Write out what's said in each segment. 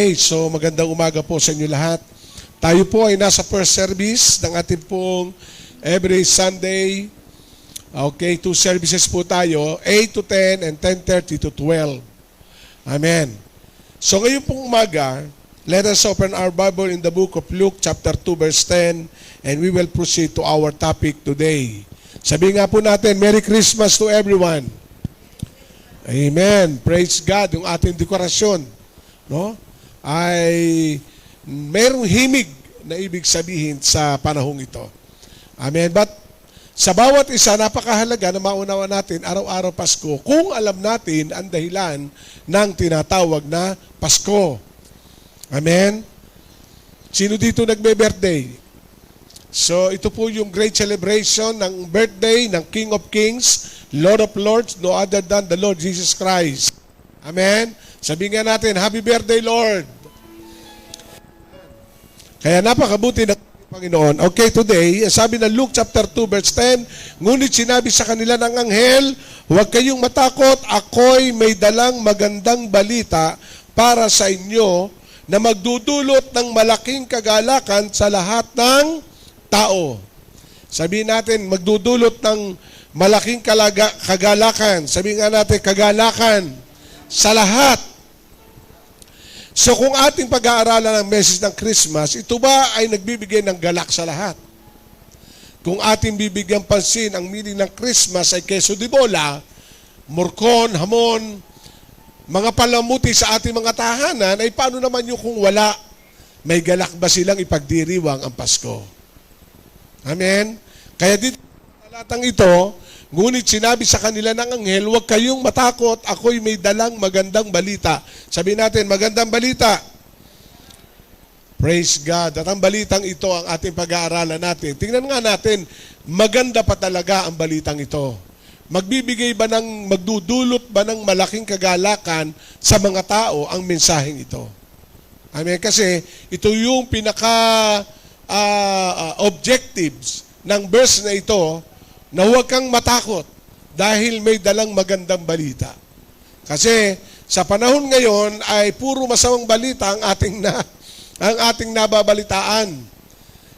Okay, so magandang umaga po sa inyo lahat. Tayo po ay nasa first service ng ating pong every Sunday. Okay, 2 services po tayo, 8 to 10 and 10:30 to 12. Amen. So ngayon pong umaga, let us open our Bible in the book of Luke chapter 2 verse 10 and we will proceed to our topic today. Sabi nga po natin, Merry Christmas to everyone. Amen. Praise God. Yung ating dekorasyon, no, ay mayroong himig na ibig sabihin sa panahong ito. Amen. But sa bawat isa, napakahalaga na maunawa natin araw-araw Pasko kung alam natin ang dahilan ng tinatawag na Pasko. Amen. Sino dito nagbe-birthday? So ito po yung great celebration ng birthday ng King of Kings, Lord of Lords, no other than the Lord Jesus Christ. Amen. Sabihin nga natin, Happy Birthday, Lord. Kaya napakabuti ng Panginoon. Okay, today, sabi ng Luke chapter 2 verse 10, ngunit sinabi sa kanila ng anghel, huwag kayong matakot, ako'y may dalang magandang balita para sa inyo na magdudulot ng malaking kagalakan sa lahat ng tao. Sabihin natin, magdudulot ng malaking kagalakan. Sabihin nga natin, kagalakan sa lahat. So kung ating pag-aaralan ng message ng Christmas, ito ba ay nagbibigay ng galak sa lahat? Kung ating bibigyan pansin, ang meaning ng Christmas ay queso de bola, murkon, hamon, mga palamuti sa ating mga tahanan, ay paano naman yung kung wala? May galak ba silang ipagdiriwang ang Pasko? Amen? Kaya dito sa talatang ito, ngunit sinabi sa kanila ng anghel, huwag kayong matakot, ako'y may dalang magandang balita. Sabihin natin, magandang balita. Praise God. At ang balitang ito ang ating pag-aaralan natin. Tingnan nga natin, maganda pa talaga ang balitang ito. Magbibigay ba magdudulot ba ng malaking kagalakan sa mga tao ang mensaheng ito? Amen. Kasi ito yung objectives ng verse na ito, na huwag kang matakot dahil may dalang magandang balita. Kasi sa panahon ngayon ay puro masamang balita ang ating nababalitaan.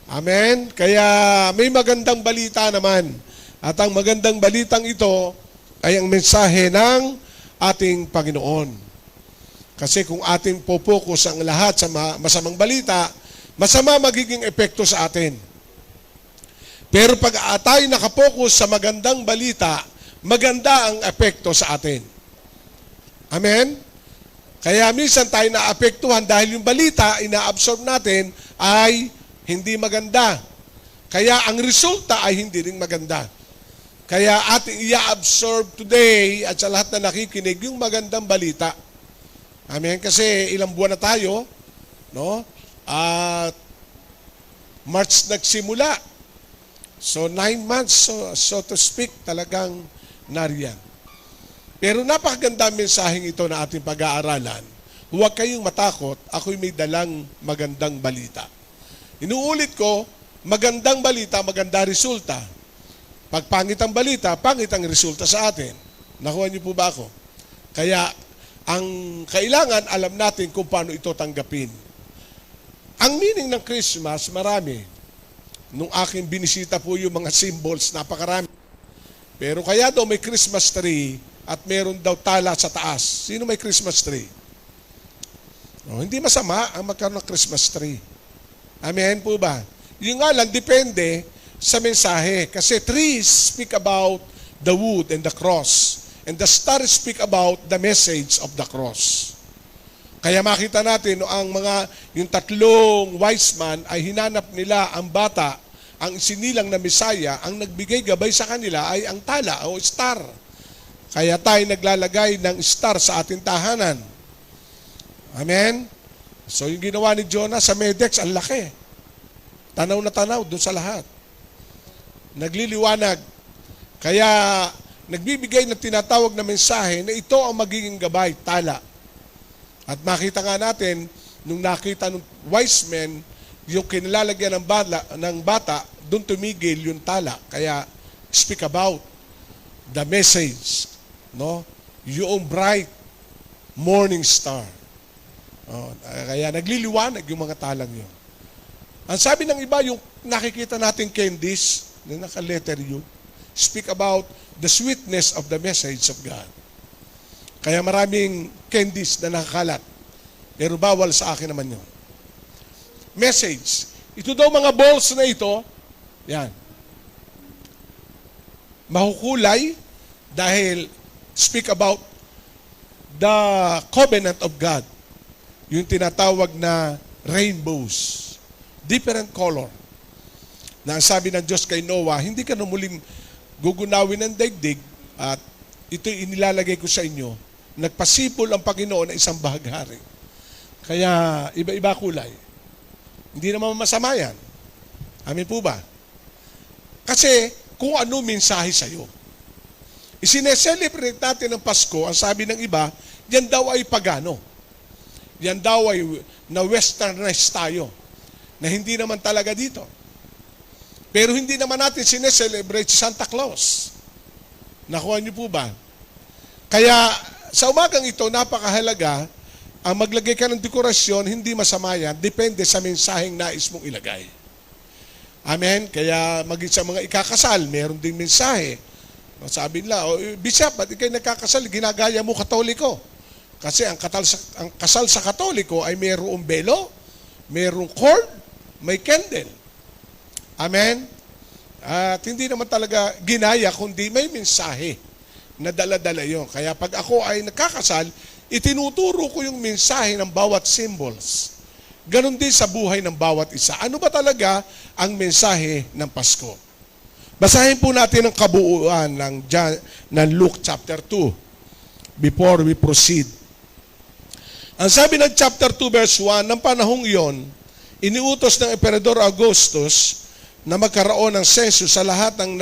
Amen? Kaya may magandang balita naman. At ang magandang balitang ito ay ang mensahe ng ating Panginoon. Kasi kung ating popokus ang lahat sa masamang balita, masama magiging epekto sa atin. Pero pag tayo nakapokus sa magandang balita, maganda ang epekto sa atin. Amen? Kaya minsan tayo naapektuhan dahil yung balita, ina-absorb natin, ay hindi maganda. Kaya ang resulta ay hindi rin maganda. Kaya ating i-absorb today at sa lahat na nakikinig, yung magandang balita. Amen? Kasi ilang buwan na tayo, no? At March nagsimula. So 9 months, so to speak, talagang nariyan. Pero napakaganda ang mensaheng ito na ating pag-aaralan. Huwag kayong matakot, ako'y may dalang magandang balita. Inuulit ko, magandang balita, maganda resulta. Pag pangit ang balita, pangit ang resulta sa atin. Nakuha niyo po ba ako? Kaya, ang kailangan, alam natin kung paano ito tanggapin. Ang meaning ng Christmas, marami. Nung aking binisita po yung mga symbols, napakarami. Pero kaya daw may Christmas tree at meron daw tala sa taas. Sino may Christmas tree? No, hindi masama ang magkaroon ng Christmas tree. Amen po ba? Yung nga lang, depende sa mensahe. Kasi trees speak about the wood and the cross. And the stars speak about the message of the cross. Kaya makita natin no, yung tatlong wise man ay hinanap nila ang bata, ang sinilang na Mesaya, ang nagbigay gabay sa kanila ay ang tala o star. Kaya tayo naglalagay ng star sa ating tahanan. Amen? So yung ginawa ni Jonah sa Medex, ang laki. Tanaw na tanaw doon sa lahat. Nagliliwanag. Kaya nagbibigay ng tinatawag na mensahe na ito ang magiging gabay, tala. At makita nga natin, nung nakita ng wise men, yung kinilalagyan ng bata, doon tumigil yung tala. Kaya, speak about the message, no? Yung bright morning star. Kaya nagliliwanag yung mga talang yun. Ang sabi ng iba, yung nakikita natin candies na naka-letter U, speak about the sweetness of the message of God. Kaya maraming candies na nakakalat. Pero bawal sa akin naman yun. Message. Ito daw mga balls na ito, yan. Mahukulay dahil speak about the covenant of God. Yung tinatawag na rainbows. Different color. Na ang sabi ng Diyos kay Noah, hindi ka na muling gugunawin ng daigdig at ito'y inilalagay ko sa inyo. Nagpasipol ang Panginoon na isang bahaghari. Kaya iba-iba kulay. Hindi naman masama yan. Amin po ba? Kasi kung ano mensahe sa'yo. Isineselebrate natin ng Pasko, ang sabi ng iba, yan daw ay pagano. Yan daw ay na westernized tayo. Na hindi naman talaga dito. Pero hindi naman natin sineselebrate si Santa Claus. Nakuha niyo po ba? Kaya sa umagang ito, napakahalaga, ang maglagay ka ng dekorasyon, hindi masama yan, depende sa mensaheng nais mong ilagay. Amen? Kaya maging sa mga ikakasal, meron ding mensahe. Sabi nila, Bishop, ba't ikay nagkakasal? Ginagaya mo Katoliko. Kasi ang kasal sa Katoliko ay mayroong belo, mayroong cord, may candle. Amen? At hindi naman talaga ginaya, kundi may mensahe na dala-dala yun. Kaya pag ako ay nagkakasal, itinuturo ko yung mensahe ng bawat symbols. Ganon din sa buhay ng bawat isa. Ano ba talaga ang mensahe ng Pasko? Basahin po natin ang kabuuan ng Luke chapter 2 before we proceed. Ang sabi ng chapter 2 verse 1, ng panahong iyon, iniutos ng Emperador Augustus na magkaroon ng census sa lahat ng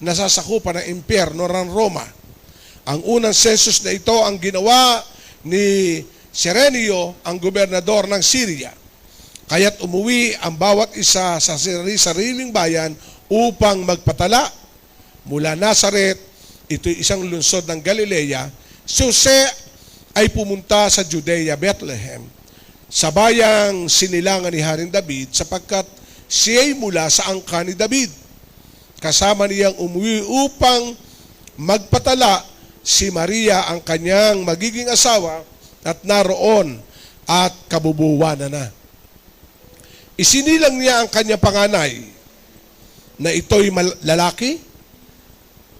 nasasakupan ng impyerno ng Roma. Ang unang census na ito ang ginawa ni Serenio, ang gobernador ng Syria. Kaya't umuwi ang bawat isa sa sariling bayan upang magpatala. Mula Nazaret, ito'y isang lungsod ng Galilea, si Jose ay pumunta sa Judea, Bethlehem, sa bayang sinilangan ni Haring David, sapagkat siya'y mula sa angka ni David. Kasama niyang umuwi upang magpatala si Maria, ang kanyang magiging asawa, at naroon at kabubuwanan na. Isinilang niya ang kanyang panganay na ito'y lalaki,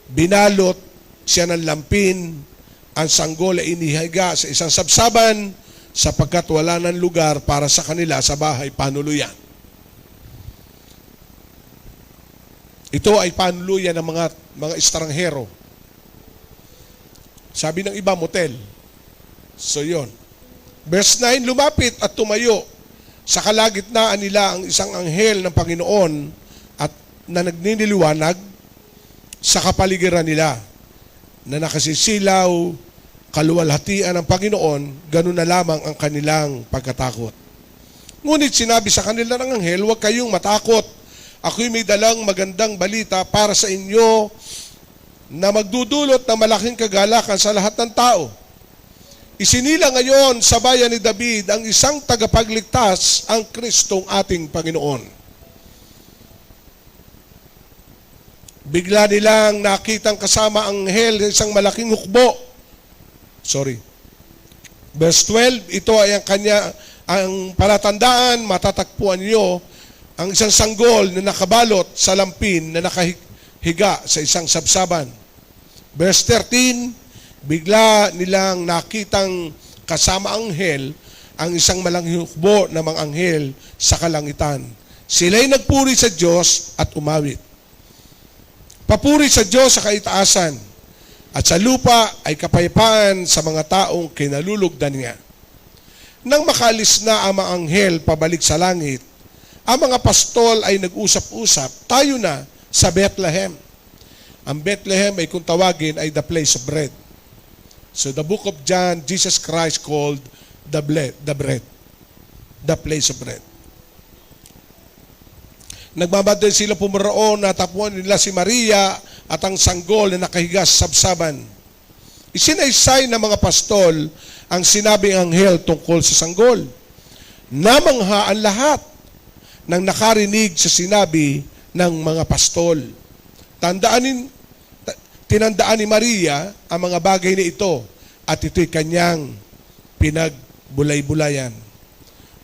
binalot siya ng lampin, ang sanggol ay inihiga sa isang sabsaban sapagkat wala ng lugar para sa kanila sa bahay panuluyan. Ito ay panuluyan ng mga estranghero. Sabi ng iba, motel. So yon. Verse 9, lumapit at tumayo sa kalagitnaan nila ang isang anghel ng Panginoon at na nagniniliwanag sa kapaligiran nila na nakasisilaw, kaluwalhatian ng Panginoon, ganun na lamang ang kanilang pagkatakot. Ngunit sinabi sa kanila ng anghel, huwag kayong matakot. Ako'y may dalang magandang balita para sa inyo na magdudulot ng malaking kagalakan sa lahat ng tao. Isinilang ngayon sa bayan ni David ang isang tagapagligtas, ang Kristong ating Panginoon. Bigla nilang nakitang kasama ang anghel isang malaking hukbo. Verse 12, ito ay ang palatandaan, matatagpuan niyo ang isang sanggol na nakabalot sa lampin na nakahiga sa isang sabsaban. Verse 13, bigla nilang nakitang kasama ang anghel ang isang malaking hukbo ng mga anghel sa kalangitan. Sila'y nagpuri sa Diyos at umawit. Papuri sa Diyos sa kaitaasan at sa lupa ay kapayapaan sa mga taong kinalulugdan niya. Nang makalis na ang mga anghel pabalik sa langit, ang mga pastol ay nag-usap-usap, tayo na sa Bethlehem. Ang Bethlehem ay kung tawagin ay the place of bread. So the book of John, Jesus Christ called the bread, the place of bread. Nagmamadali sila pumaraon, natapuan nila si Maria at ang sanggol na nakahiga sa sabsaban. Isinaysay ng mga pastol ang sinabing anghel tungkol sa sanggol. Namangha ang lahat ng nakarinig sa sinabi ng mga pastol. Tinandaan ni Maria ang mga bagay na ito at ito'y kanyang pinagbulay-bulayan.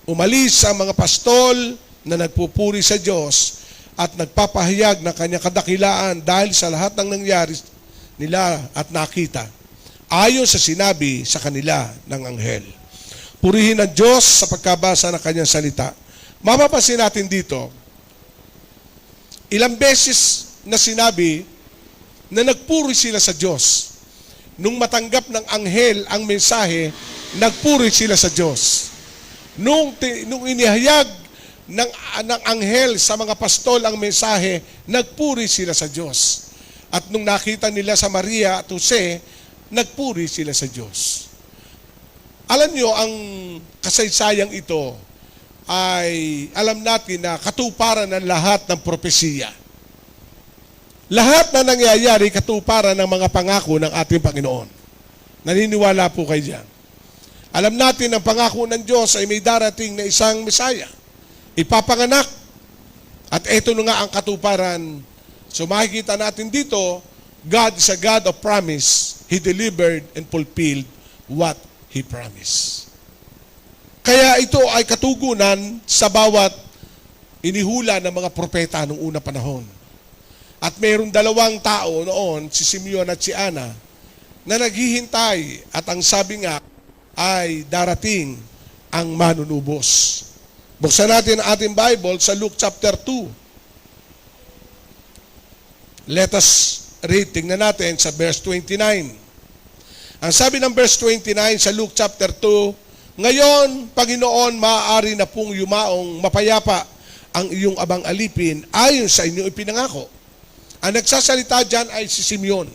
Umalis ang mga pastol na nagpupuri sa Diyos at nagpapahayag ng kanyang kadakilaan dahil sa lahat ng nangyari nila at nakita, ayon sa sinabi sa kanila ng anghel. Purihin ang Diyos sa pagkabasa ng kanyang salita. Mapapansin natin dito, ilang beses na sinabi na nagpuri sila sa Diyos. Nung matanggap ng anghel ang mensahe, nagpuri sila sa Diyos. Nung inihayag ng anghel sa mga pastol ang mensahe, nagpuri sila sa Diyos. At nung nakita nila sa Maria at Jose, nagpuri sila sa Diyos. Alam nyo, ang kasaysayang ito ay alam natin na katuparan ng lahat ng propesiya. Lahat na nangyayari katuparan ng mga pangako ng ating Panginoon. Naniniwala po kayo diyan. Alam natin ang pangako ng Diyos ay may darating na isang Mesaya. Ipapanganak. At ito na nga ang katuparan. So makikita natin dito, God is a God of promise. He delivered and fulfilled what He promised. Kaya ito ay katugunan sa bawat inihula ng mga propeta noong unang panahon. At mayroong dalawang tao noon, si Simeon at si Ana, na naghihintay at ang sabi nga ay darating ang manunubos. Buksan natin ang ating Bible sa Luke chapter 2. Let us read, tingnan natin sa verse 29. Ang sabi ng verse 29 sa Luke chapter 2, ngayon, Panginoon, maaari na pong yumaong mapayapa ang iyong abang alipin ayon sa inyong ipinangako. Ang nagsasalita dyan ay si Simeon.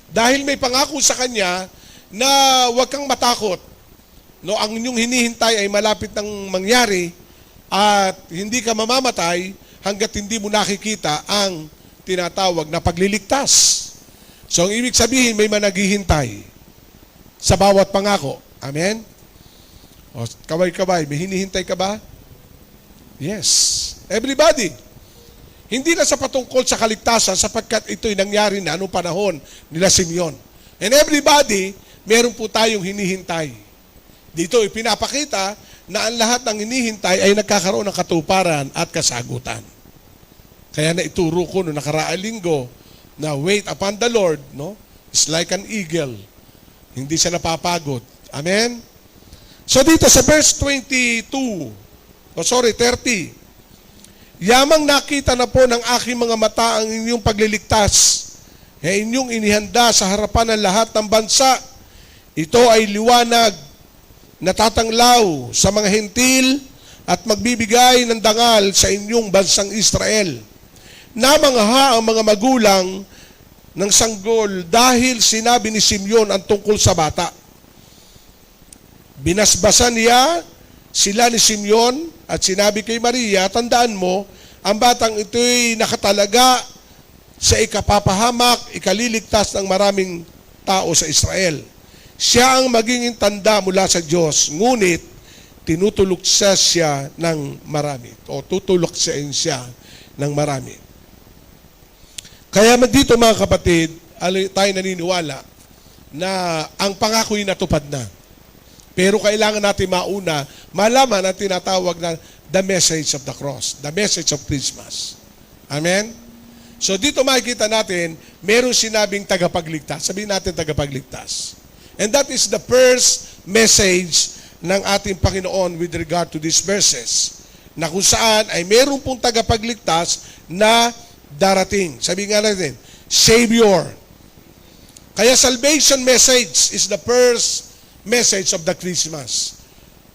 Dahil may pangako sa kanya na huwag kang matakot. No, ang inyong hinihintay ay malapit nang mangyari at hindi ka mamamatay hanggat hindi mo nakikita ang tinatawag na pagliligtas. So, ang ibig sabihin, may managhihintay sa bawat pangako. Amen? O, kaway-kaway, may hinihintay ka ba? Yes. Everybody. Hindi na sa patungkol sa kaligtasan sapagkat ito'y nangyari na anong panahon nila Simeon. And everybody, meron po tayong hinihintay. Dito ipinapakita na ang lahat ng hinihintay ay nagkakaroon ng katuparan at kasagutan. Kaya na ituro ko noong nakaraang linggo na wait upon the Lord, no? It's like an eagle. Hindi siya napapagod. Amen? So dito sa verse 30, yamang nakita na po ng aking mga mata ang inyong pagliligtas. Inyong inihanda sa harapan ng lahat ng bansa. Ito ay liwanag na tatanglaw sa mga hentil at magbibigay ng dangal sa inyong bansang Israel. Namangha ang mga magulang ng sanggol dahil sinabi ni Simeon ang tungkol sa bata. Binasbasan niya sila ni Simeon at sinabi kay Maria, tandaan mo, ang batang ito'y nakatalaga sa ikapapahamak, ikaliligtas ng maraming tao sa Israel. Siya ang magiging tanda mula sa Diyos, ngunit tinutuluksa siya ng marami o tutuluksain siya ng marami. Kaya dito mga kapatid, tayo naniniwala na ang pangako'y natupad na. Pero kailangan natin malaman ang tinatawag na the message of the cross, the message of Christmas. Amen? So dito makikita natin, meron sinabing tagapagligtas. Sabihin natin tagapagligtas. And that is the first message ng ating Panginoon with regard to these verses. Na kung saan ay meron pong tagapagligtas na darating. Sabihin nga natin, Savior. Kaya salvation message is the first message of the Christmas.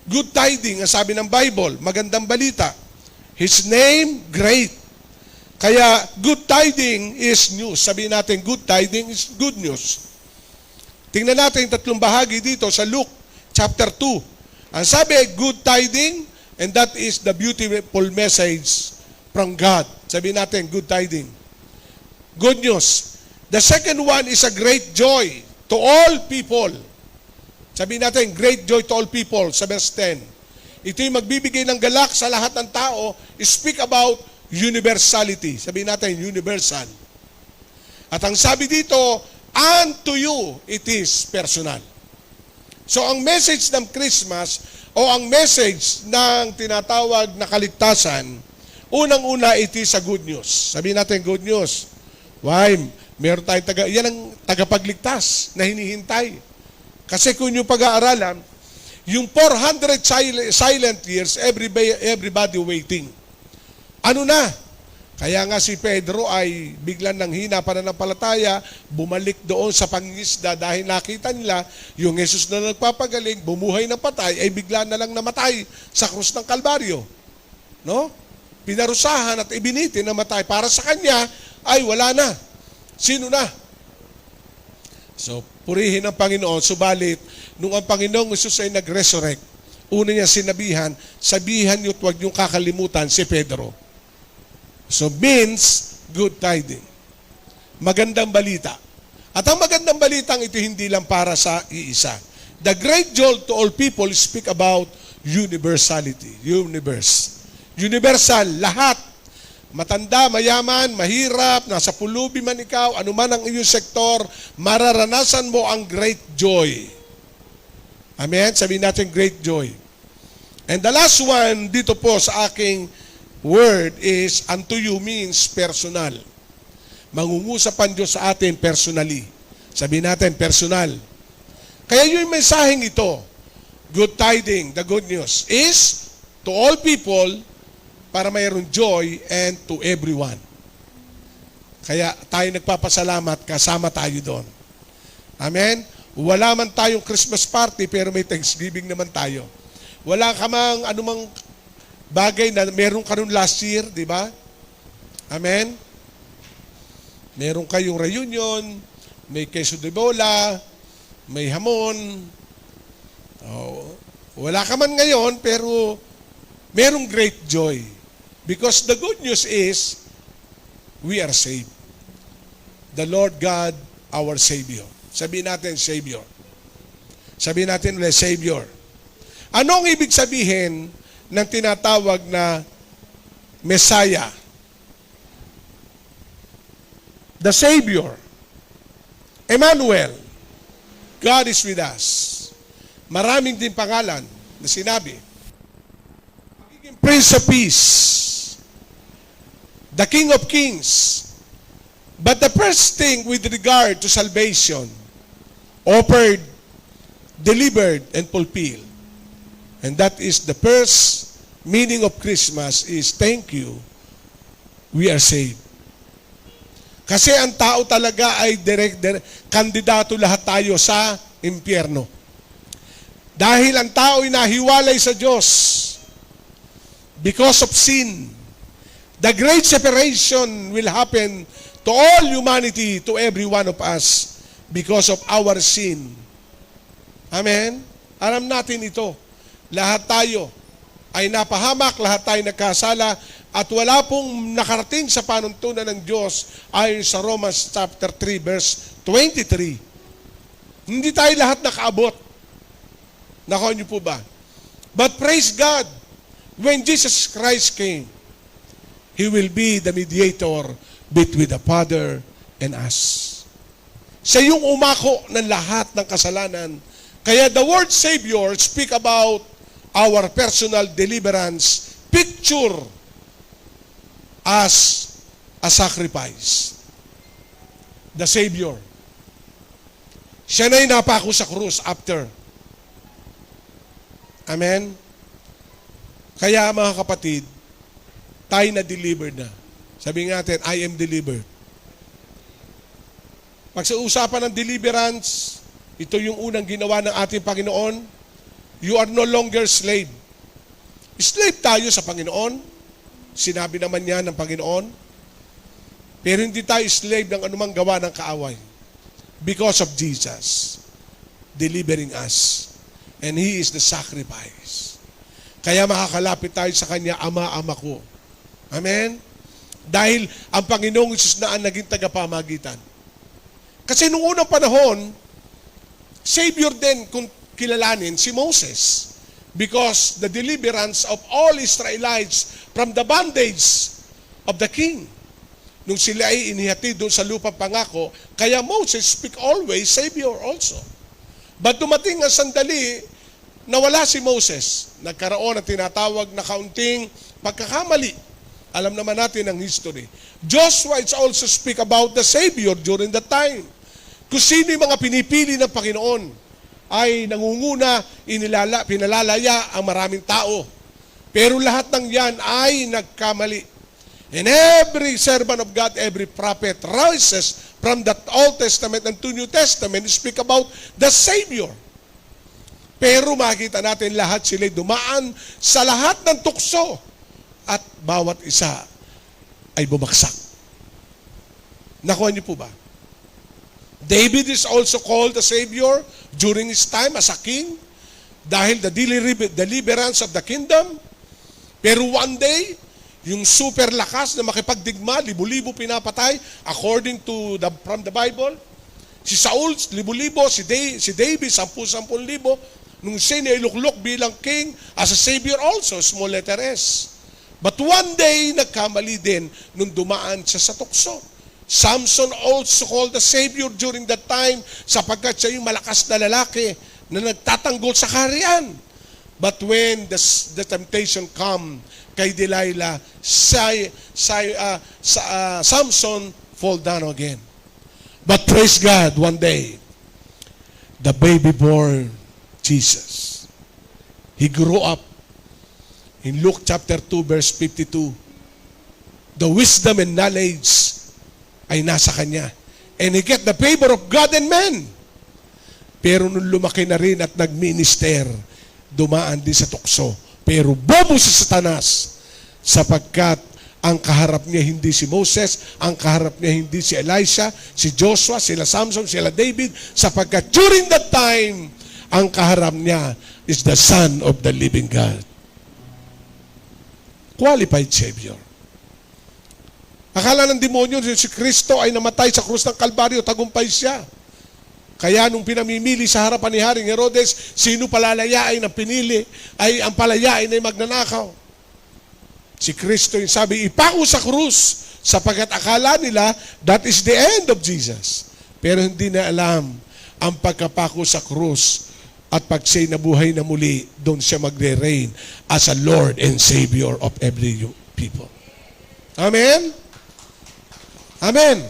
Good tidings, ang sabi ng Bible, magandang balita. His name, great. Kaya good tidings is news. Sabihin natin, good tidings is good news. Tingnan natin yung tatlong bahagi dito sa Luke chapter 2. Ang sabi, good tidings, and that is the beautiful message from God. Sabihin natin, good tidings. Good news. The second one is a great joy. to all people. Sabihin natin, great joy to all people, sa verse 10. Ito yung magbibigay ng galak sa lahat ng tao. Speak about universality. Sabihin natin, universal. At ang sabi dito, unto you, it is personal. So ang message ng Christmas, o ang message ng tinatawag na kaligtasan, unang-una, it is a good news. Sabihin natin, good news. Why? Meron tayong yan ang tagapagligtas na hinihintay. Kasi kung yung pag-aaralan, yung 400 silent years, everybody waiting. Ano na? Kaya nga si Pedro ay biglang nanghina pananampalataya, bumalik doon sa pangingisda dahil nakita nila yung Jesus na nagpapagaling, bumuhay na patay, ay bigla na lang namatay sa krus ng Kalbaryo. No? Pinarusahan at ibinitin na matay. Para sa kanya, ay wala na. Sino na? So, purihin ang Panginoon. Subalit, nung ang Panginoong Jesus ay nag-resurrect, una niya sinabihan, sabihan niyo at huwag niyong kakalimutan si Pedro. So, means good tiding. Magandang balita. At ang magandang balitang ito hindi lang para sa iisa. The great joy to all people speak about universality. Universe. Universal, lahat. Matanda, mayaman, mahirap, nasa pulubi man ikaw, anuman ang iyong sektor, mararanasan mo ang great joy. Amen? Sabihin natin great joy. And the last one dito po sa aking word is unto you means personal. Mangungusap ang Diyos sa atin personally. Sabihin natin personal. Kaya yung mensaheng ito, good tiding, the good news, is to all people, para mayroong joy and to everyone. Kaya tayo nagpapasalamat, kasama tayo doon. Amen? Wala man tayong Christmas party, pero may Thanksgiving naman tayo. Wala ka mang anumang bagay na meron ka nun last year, di ba? Amen? Meron kayong reunion, may queso de bola, may hamon. Oh, wala ka man ngayon, pero merong great joy. Because the good news is, we are saved. The Lord God, our Savior. Sabihin natin, Savior. Sabihin natin ulit, Savior. Ano ang ibig sabihin ng tinatawag na Messiah? The Savior. Emmanuel. God is with us. Maraming din pangalan na sinabi. Prince of Peace. The King of Kings. But the first thing with regard to salvation, offered, delivered, and fulfilled. And that is the first meaning of Christmas is thank you, we are saved. Kasi ang tao talaga ay kandidato lahat tayo sa impyerno. Dahil ang tao ay nahiwalay sa Diyos because of sin. The great separation will happen to all humanity, to every one of us, because of our sin. Amen? Alam natin ito. Lahat tayo ay napahamak, lahat tayo nagkasala, at wala pong nakarating sa panuntunan ng Diyos ayon sa Romans chapter 3, verse 23. Hindi tayo lahat nakaabot. Nakuha niyo po ba? But praise God, when Jesus Christ came, He will be the mediator between the Father and us. Siya yung umako ng lahat ng kasalanan. Kaya the word Savior speak about our personal deliverance, picture as a sacrifice. The Savior. Siya na'y napako sa krus after. Amen? Kaya mga kapatid, tayo na delivered na. Sabihin natin, I am delivered. Pag sa usapan ng deliverance, ito yung unang ginawa ng ating Panginoon. You are no longer slave. Slave tayo sa Panginoon. Sinabi naman niya ng Panginoon. Pero hindi tayo slave ng anumang gawa ng kaaway. Because of Jesus delivering us. And He is the sacrifice. Kaya makakalapit tayo sa Kanya, Ama, Ama ko. Amen? Dahil ang Panginoong Isus na ang naging tagapamagitan. Kasi nung unang panahon, Savior din kung kilalanin si Moses. Because the deliverance of all Israelites from the bondage of the king. Nung sila ay inihati doon sa lupang pangako, kaya Moses speak always Savior also. But dumating ang sandali, nawala si Moses. Nagkaroon ng tinatawag na kaunting pagkakamali. Alam naman natin ang history. Joshua is also speak about the Savior during that time. Kung sino yung mga pinipili ng Panginoon ay nangunguna, pinalalaya ang maraming tao. Pero lahat ng yan ay nagkamali. And every servant of God, every prophet rises from the Old Testament and to New Testament to speak about the Savior. Pero makita natin lahat sila dumaan sa lahat ng tukso at bawat isa ay bumagsak. Nakuha niyo po ba? David is also called the Savior during his time as a king dahil the deliverance of the kingdom. Pero one day, yung super lakas na makipagdigma, libo-libo pinapatay according to from the Bible. Si Saul, libo-libo, si David, 10,000 libo. Nung siya nailuklok bilang king, as a savior also, small letter S. But one day, nagkamali din nung dumaan siya sa tukso. Samson also called the savior during that time sapagkat siya yung malakas na lalaki na nagtatanggol sa kaharian. But when the temptation come kay Delilah, Samson fall down again. But praise God, one day, the baby born Jesus, he grew up. In Luke chapter 2, verse 52, the wisdom and knowledge ay nasa kanya. And he get the favor of God and men. Pero nung lumaki na rin at nagminister, dumaan din sa tukso. Pero bobo si Satanas sapagkat ang kaharap niya hindi si Moses, ang kaharap niya hindi si Elisha, si Joshua, sila Samson, sila David, sapagkat during that time, ang kaharap niya is the Son of the living God. Qualified Savior. Akala ng demonyo si Kristo ay namatay sa krus ng Kalbaryo, tagumpay siya. Kaya nung pinamimili sa harapan ni Haring Herodes, sino palalayain ang pinili, ay ang palayain ay magnanakaw. Si Kristo yung sabi, ipako sa krus, sapagkat akala nila, that is the end of Jesus. Pero hindi na alam ang pagkapako sa krus at pag siya'y nabuhay na muli, doon siya magre-reign as a Lord and Savior of every people. Amen? Amen.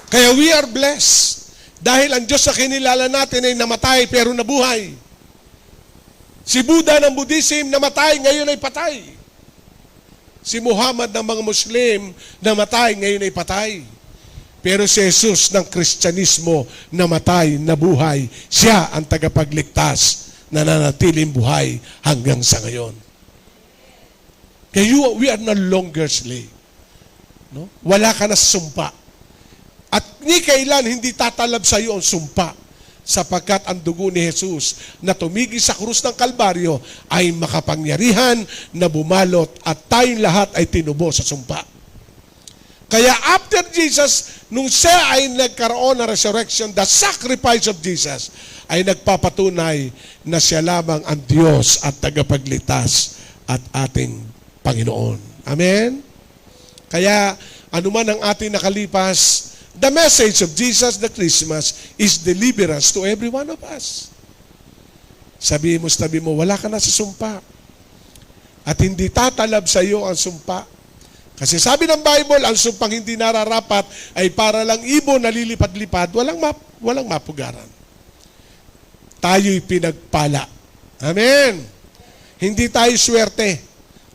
Kaya we are blessed. Dahil ang Diyos sa kinilala natin ay namatay pero nabuhay. Si Buddha ng Buddhism namatay, ngayon ay patay. Si Muhammad ng mga Muslim namatay, ngayon ay patay. Pero si Jesus ng Kristyanismo namatay, nabuhay. Siya ang tagapagligtas na nanatiling buhay hanggang sa ngayon. Kaya we are no longer slave. No? Wala ka na sa sumpa. At ni kailan hindi tatalab sa iyo ang sumpa sapagkat ang dugo ni Jesus na tumigi sa krus ng Kalbaryo ay makapangyarihan na bumalot at tayong lahat ay tinubo sa sumpa. Kaya after Jesus, nung siya ay nagkaroon ng resurrection, the sacrifice of Jesus ay nagpapatunay na siya lamang ang Diyos at tagapagligtas at ating Panginoon. Amen? Kaya, anuman ang ating nakalipas, the message of Jesus, the Christmas, is deliverance to every one of us. Sabi mo, wala ka na sa sumpa. At hindi tatalab sa iyo ang sumpa. Kasi sabi ng Bible, ang sumpang hindi nararapat ay para lang ibon na lilipad-lipad, walang mapugaran. Tayo'y pinagpala. Amen. Hindi tayo swerte.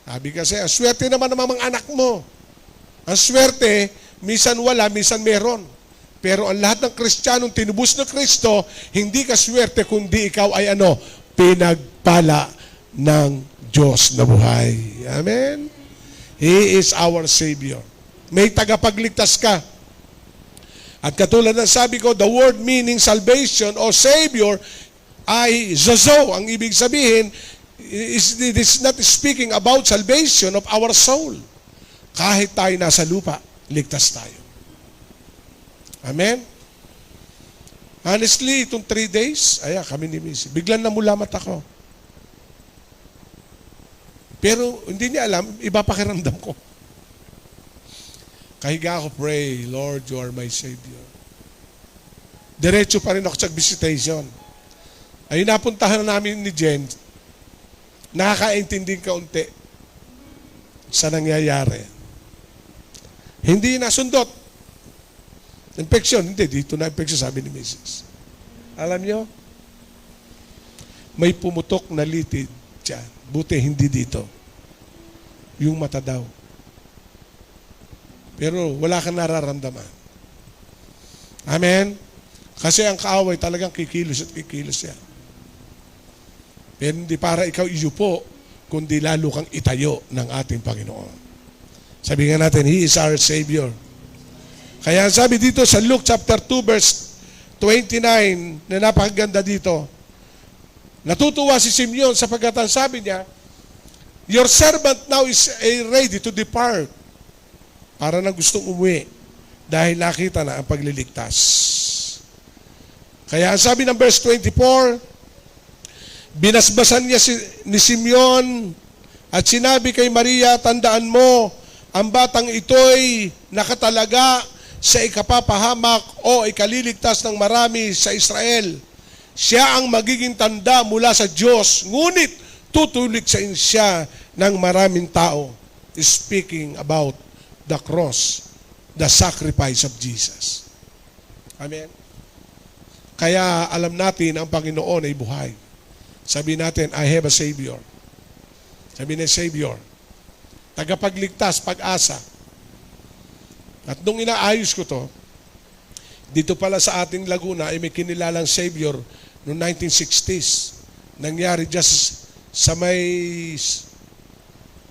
Sabi kasi, ang swerte naman ng mga anak mo. Ang swerte, minsan wala, minsan meron. Pero ang lahat ng Kristiyanong tinubos ng Kristo, hindi ka swerte kundi ikaw ay pinagpala ng Diyos na buhay. Amen? He is our Savior. May tagapagligtas ka. At katulad ng sabi ko, the word meaning salvation o Savior ay zozo. Ang ibig sabihin, it is not speaking about salvation of our soul. Kahit tayo nasa lupa, ligtas tayo. Amen? Honestly, itong 3 days, kami ni Missy, biglang namula mata ko. Pero hindi niya alam, iba pakiramdam ko. Kahiga ako, pray, Lord, you are my Savior. Diretso pa rin ako sa visitation. Ay napuntahan namin ni Jen, nakakaintinding kaunti sa nangyayari. Hindi nasundot. Infection, hindi. Dito na infection, sabi ni Mrs. Alam nyo, may pumutok na litid dyan. Buti hindi dito. Yung mata daw. Pero wala kang nararamdaman. Amen? Kasi ang kaaway talagang kikilos at kikilos yan. Pero hindi para ikaw iyupo, kundi lalo kang itayo ng ating Panginoon. Sabihin natin, He is our Savior. Kaya sabi dito sa Luke chapter 2 verse 29, na napakaganda dito, natutuwa si Simeon sapagkat ang sabi niya, your servant now is ready to depart. Para na gustong umuwi dahil nakita na ang pagliligtas. Kaya sabi ng verse 24, binasbasan niya ni Simeon at sinabi kay Maria, tandaan mo, ang batang ito'y nakatalaga sa ikapapahamak o ikaliligtas ng marami sa Israel. Siya ang magiging tanda mula sa Diyos, ngunit tutulik sa siya ng maraming tao. Speaking about the cross, the sacrifice of Jesus. Amen? Kaya alam natin ang Panginoon ay buhay. Sabi natin, I have a Savior. Sabi ni Savior, tagapagligtas, pag-asa. At nung inaayos ko to, dito pala sa ating Laguna ay may kinilalang Savior noong 1960s. Nangyari just sa may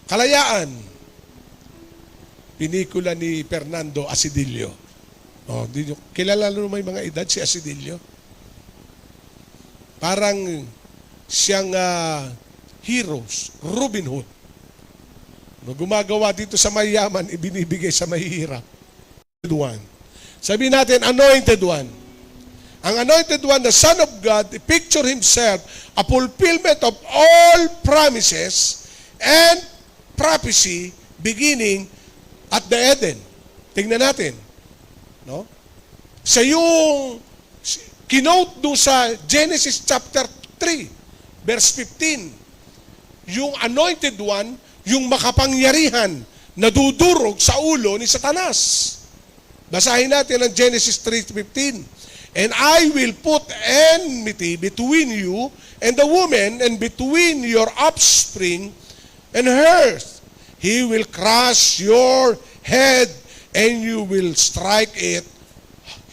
Kalayaan. Pinikula ni Fernando Asidillo. Kilala mo may mga edad si Asidillo? Parang siyang heroes, Robin Hood. Gumagawa dito sa mayaman, ibinibigay sa mahihirap. One. Sabihin natin, anointed one. Ang anointed one, the Son of God, picture himself a fulfillment of all promises and prophecy beginning at the Eden. Tingnan natin. No? Sa yung kinote doon sa Genesis chapter 3, verse 15, yung anointed one, yung makapangyarihan na dudurog sa ulo ni Satanas. Basahin natin ang Genesis 3:15. And I will put enmity between you and the woman, and between your offspring and hers. He will crush your head, and you will strike it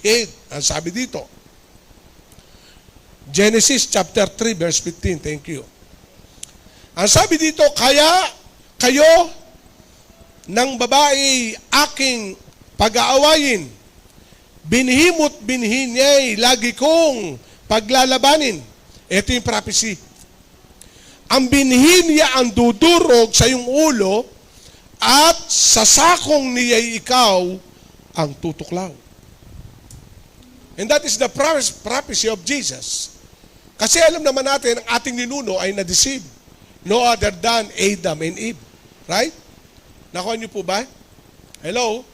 head. Ang sabi dito. Genesis chapter 3 verse 15. Thank you. Ang sabi dito, kaya kayo ng babae aking pag-aawayin, binhimot binhin niya'y lagi kong paglalabanin. Ito yung prophecy. Ang binhin niya ang dudurog sa iyong ulo at sa sakong niya'y ikaw ang tutuklaw. And that is the prophecy of Jesus. Kasi alam naman natin, ang ating ninuno ay na-deceive. No other than Adam and Eve. Right? Nakuha niyo po ba? Hello?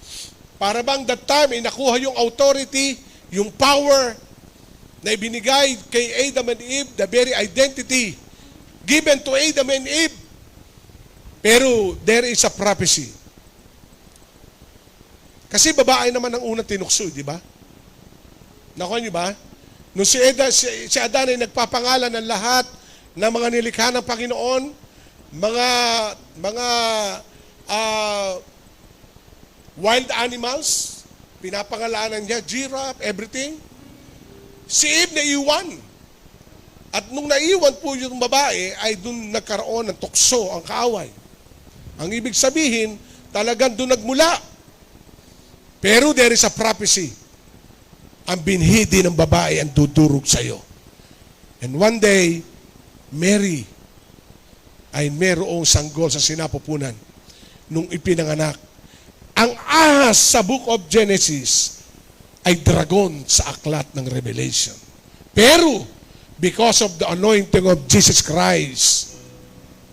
Para bang that time, nakuha yung authority, yung power na ibinigay kay Adam and Eve, the very identity given to Adam and Eve. Pero there is a prophecy. Kasi babae naman ang unang tinukso, di ba? Nakuha niyo ba? Nung si Adan ay nagpapangalan ng lahat ng mga nilikha ng Panginoon, mga wild animals, pinapangalanan niya, giraffe, everything. Si Eve naiwan. At nung naiwan po yung babae, ay dun nagkaroon ng tukso ang kaaway. Ang ibig sabihin, talagang dun nagmula. Pero there is a prophecy. Ang binhi din ng babae ang dudurog sa'yo. And one day, Mary ay merong sanggol sa sinapupunan nung ipinanganak. Ang ahas sa book of Genesis ay dragon sa aklat ng Revelation. Pero, because of the anointing of Jesus Christ,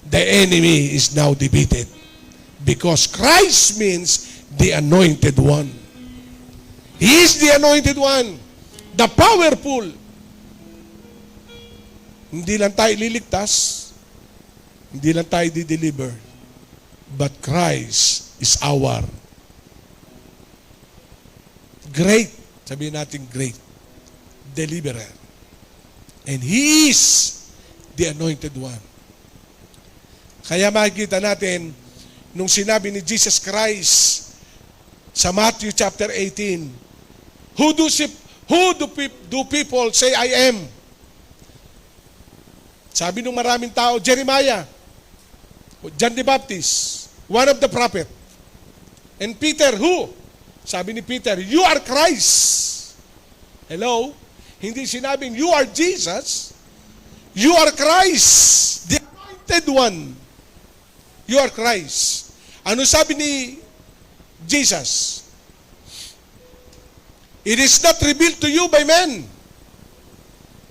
the enemy is now defeated. Because Christ means the anointed one. He is the anointed one, the powerful. Hindi lang tayo liligtas, hindi lang tayo di-deliver, but Christ is our great, sabihin natin great, deliverer. And He is the anointed one. Kaya makikita natin, nung sinabi ni Jesus Christ sa Matthew chapter 18, Who do people say I am? Sabi nung maraming tao, Jeremiah, John the Baptist, one of the prophet. And Peter, who? Sabi ni Peter, you are Christ. Hello? Hindi sinabing, you are Jesus. You are Christ, the anointed one. You are Christ. Ano sabi ni Jesus? It is not revealed to you by men,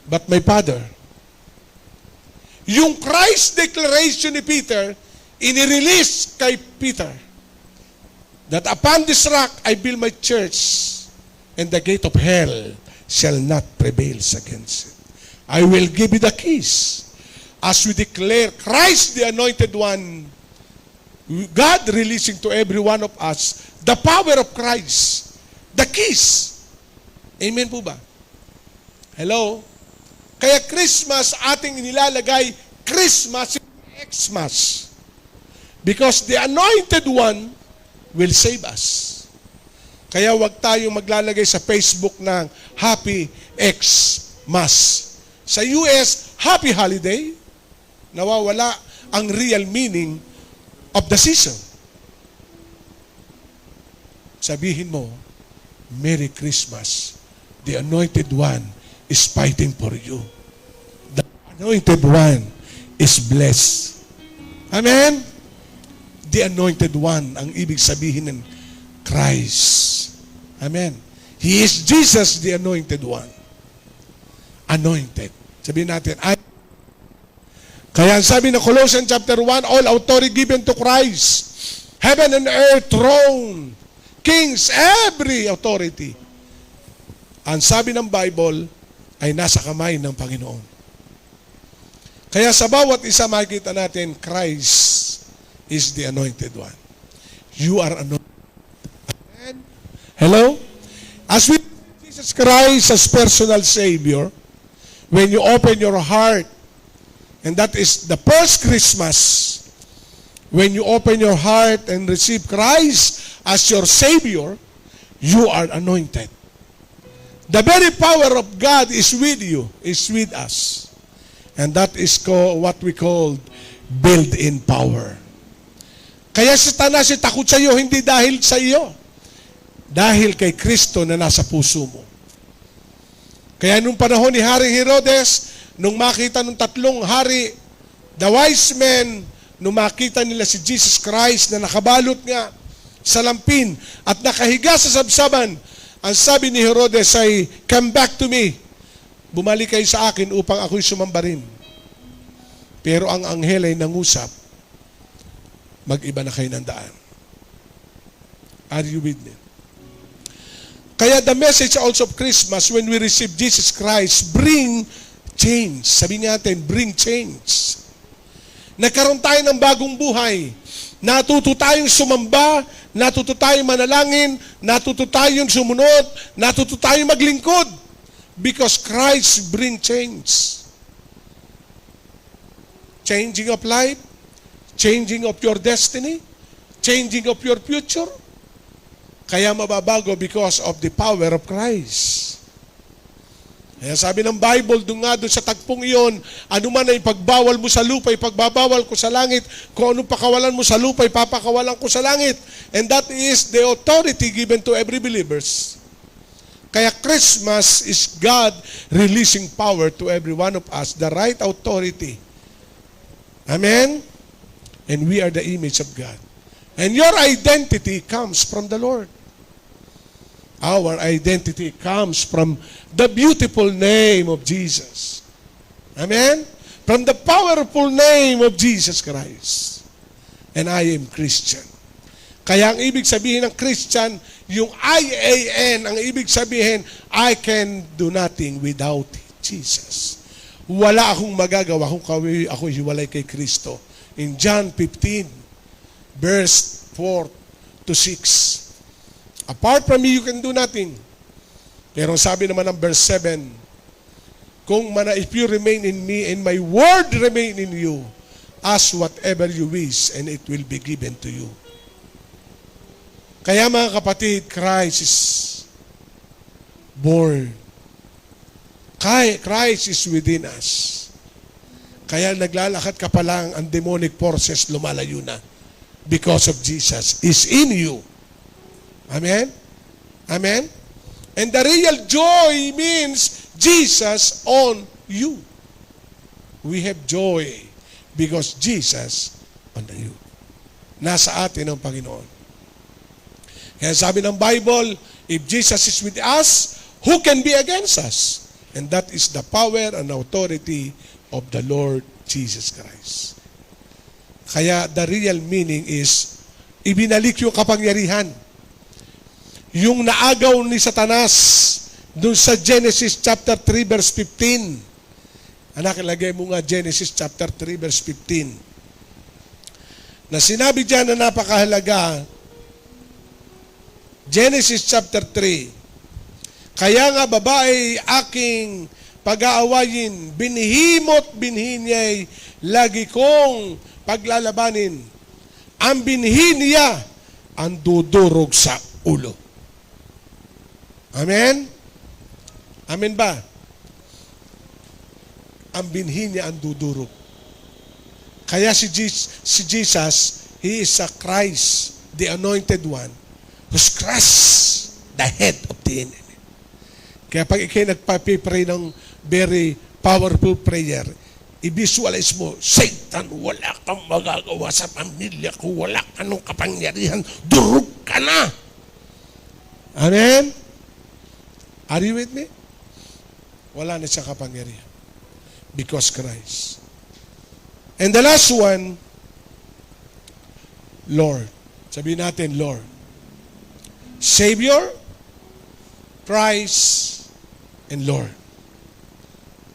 but my Father. Yung Christ declaration ni Peter, inirelease kay Peter, that upon this rock I build my church, and the gate of hell shall not prevail against it. I will give you the keys. As we declare Christ the anointed one, God releasing to every one of us the power of Christ, the keys. Amen po ba? Hello? Kaya Christmas ating inilalagay, Christmas, Xmas. Because the anointed one will save us. Kaya wag tayong maglalagay sa Facebook ng Happy Xmas. Sa US, Happy Holiday. Nawawala ang real meaning of the season. Sabihin mo, Merry Christmas. The anointed one is fighting for you. The anointed one is blessed. Amen? The anointed one, ang ibig sabihin ng Christ. Amen. He is Jesus, the anointed one. Anointed. Sabihin natin, kaya sabi ng Colossians chapter 1, all authority given to Christ. Heaven and earth, throne, kings, every authority. Ang sabi ng Bible ay nasa kamay ng Panginoon. Kaya sa bawat isa makikita natin, Christ is the anointed one. You are anointed. Amen? Hello? As we Jesus Christ as personal Savior, when you open your heart, and that is the first Christmas, when you open your heart and receive Christ as your Savior, you are anointed. The very power of God is with you, is with us. And that is what we call built-in power. Kaya Satanas takot sa iyo, hindi dahil sa iyo. Dahil kay Kristo na nasa puso mo. Kaya nung panahon ni Haring Herodes, nung makita ng tatlong hari, the wise men, nung makita nila si Jesus Christ na nakabalot nga sa lampin at nakahiga sa sabsaban, ang sabi ni Herodes ay, come back to me. Bumalik kayo sa akin upang ako'y sumamba rin. Pero ang anghel ay nangusap, mag-iba na kayo ng daan. Are you with me? Kaya the message also of Christmas, when we receive Jesus Christ, bring change. Sabi natin, bring change. Nagkaroon tayo ng bagong buhay. Natuto tayong sumamba, natuto tayong manalangin, natuto tayong sumunod, natuto tayong maglingkod. Because Christ bring change. Changing of life, changing of your destiny, changing of your future. Kaya mababago because of the power of Christ. Kaya sabi ng Bible, doon sa tagpong iyon, ano man ay pagbawal mo sa lupa, ipagbabawal ko sa langit. Kung anong pakawalan mo sa lupa, ipapakawalan ko sa langit. And that is the authority given to every believers. Kaya Christmas is God releasing power to every one of us, the right authority. Amen? And we are the image of God. And your identity comes from the Lord. Our identity comes from the beautiful name of Jesus. Amen? From the powerful name of Jesus Christ. And I am Christian. Kaya ang ibig sabihin ng Christian, yung I-A-N, ang ibig sabihin, I can do nothing without Jesus. Wala akong magagawa kung ako hiwalay kay Kristo. In John 15, verse 4 to 6. Apart from me, you can do nothing. Pero sabi naman ng verse 7, if you remain in me and my word remain in you, ask whatever you wish and it will be given to you. Kaya mga kapatid, Christ is born. Christ is within us. Kaya naglalakad ka pa lang, ang demonic forces lumalayo na. Because of Jesus is in you. Amen? Amen? And the real joy means Jesus on you. We have joy because Jesus on you. Nasa atin ang Panginoon. Kaya sabi ng Bible, if Jesus is with us, who can be against us? And that is the power and authority of the Lord Jesus Christ. Kaya the real meaning is, ibinalik yung kapangyarihan. Yung naagaw ni Satanas dun sa Genesis chapter 3 verse 15. Anak, ilagay mo nga Genesis chapter 3 verse 15. Na sinabi diyan na napakahalaga, Genesis chapter 3. Kaya nga babae aking pag-aawayin, binhimot binhi niya'y lagi kong paglalabanin. Ang binhi niya ang dudurog sa ulo. Amen? Amen ba? Ang binhi niya ang dudurog. Kaya si Jesus, He is a Christ, the anointed one, who's crushed the head of the enemy. Kaya pag ikay nagpapipray ng very powerful prayer, i-visualize mo, Satan, wala kang magagawa sa pamilya ko, wala ka nung kapangyarihan, durog ka na. Amen? Are you with me? Wala na siya kapangyarihan. Because Christ. And the last one, Lord. Sabihin natin, Lord. Savior, Christ, and Lord.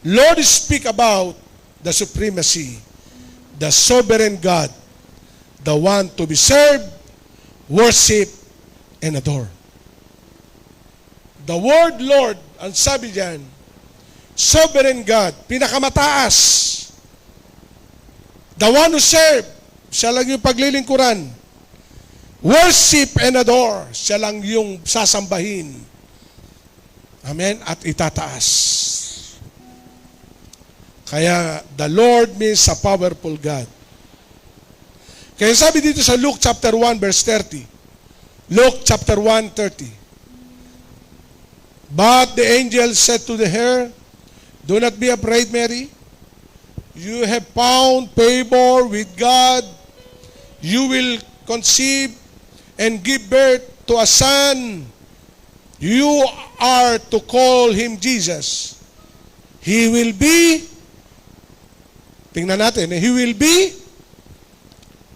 Lord speak about the supremacy, the sovereign God, the one to be served, worship, and adore. The word Lord, ang sabi diyan, sovereign God, pinakamataas. The one who serve, siya lang yung paglilingkuran. Worship and adore, siya lang yung sasambahin. Amen? At itataas. Kaya, the Lord means a powerful God. Kaya sabi dito sa Luke chapter 1 verse 30. Luke chapter 1, 30. But the angel said to her, do not be afraid, Mary. You have found favor with God. You will conceive and give birth to a son. You are to call him Jesus. He will be, tingnan natin, he will be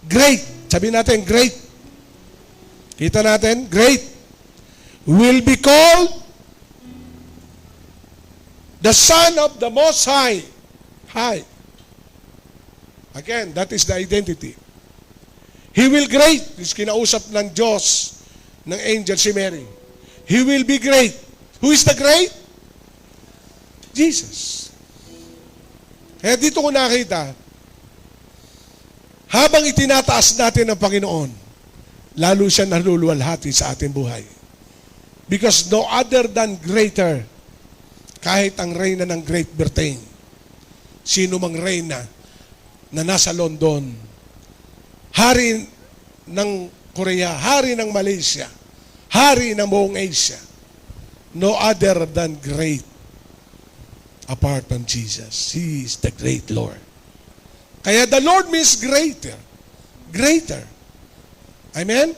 great. Sabihin natin, great. Kita natin, great. Will be called the Son of the Most High. High. Again, that is the identity. He will great. Is kinausap ng Diyos, ng angel si Mary. He will be great. Who is the great? Jesus. Kaya dito ko nakita, habang itinataas natin ang Panginoon, lalo siya naluluwalhati sa ating buhay. Because no other than greater, kahit ang reyna ng Great Britain, sino mang reyna na nasa London, hari ng Korea, hari ng Malaysia, hari ng buong Asia, no other than great apart from Jesus. He is the great Lord. Kaya the Lord means greater. Greater. Amen?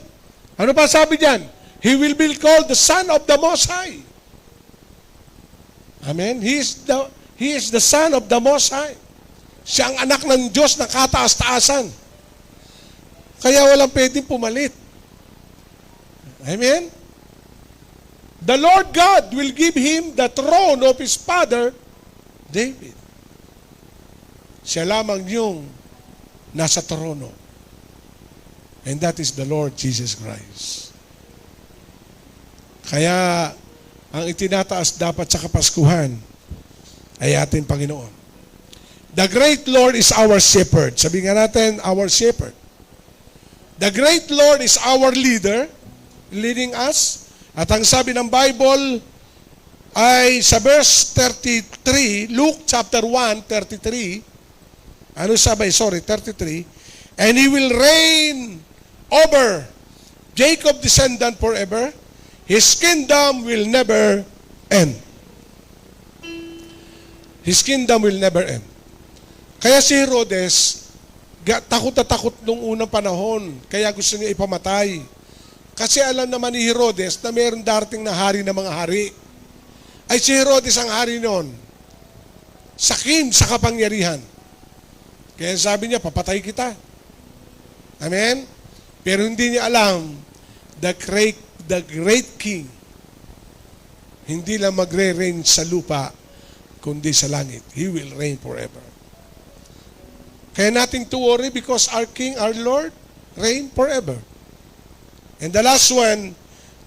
Ano pa sabi diyan? He will be called the Son of the Most High. Amen? He is the Son of the Most High. Siya ang anak ng Diyos na kataas-taasan. Kaya walang pwedeng pumalit. Amen? The Lord God will give him the throne of his father, David. Siya lamang yung nasa trono. And that is the Lord Jesus Christ. Kaya, ang itinataas dapat sa Kapaskuhan ay ating Panginoon. The great Lord is our shepherd. Sabihin nga natin, our shepherd. The great Lord is our leader, leading us. At ang sabi ng Bible ay sa verse 33, Luke chapter 1, 33, 33, and He will reign over Jacob descendant forever. His kingdom will never end. His kingdom will never end. Kaya si Herodes, takot na takot nung unang panahon, kaya gusto niya ipamatay. Kasi alam naman ni Herodes na mayroong darating na hari ng mga hari. Ay si Herodes ang hari noon. Sakim sa kapangyarihan. Kaya sabi niya, papatay kita. Amen? Pero hindi niya alam, the great king, hindi lang magre-reign sa lupa, kundi sa langit. He will reign forever. Kaya nothing to worry because our King, our Lord, reign forever. And the last one,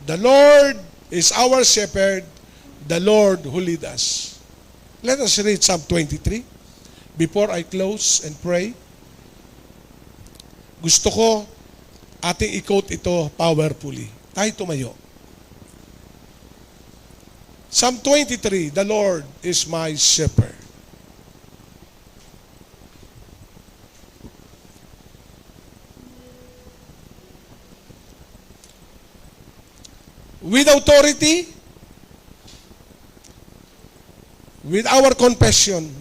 the Lord is our shepherd, the Lord who lead us. Let us read Psalm 23 before I close and pray. Gusto ko ating i-quote ito powerfully. Tayo tumayo. Psalm 23, the Lord is my shepherd. With authority, with our confession,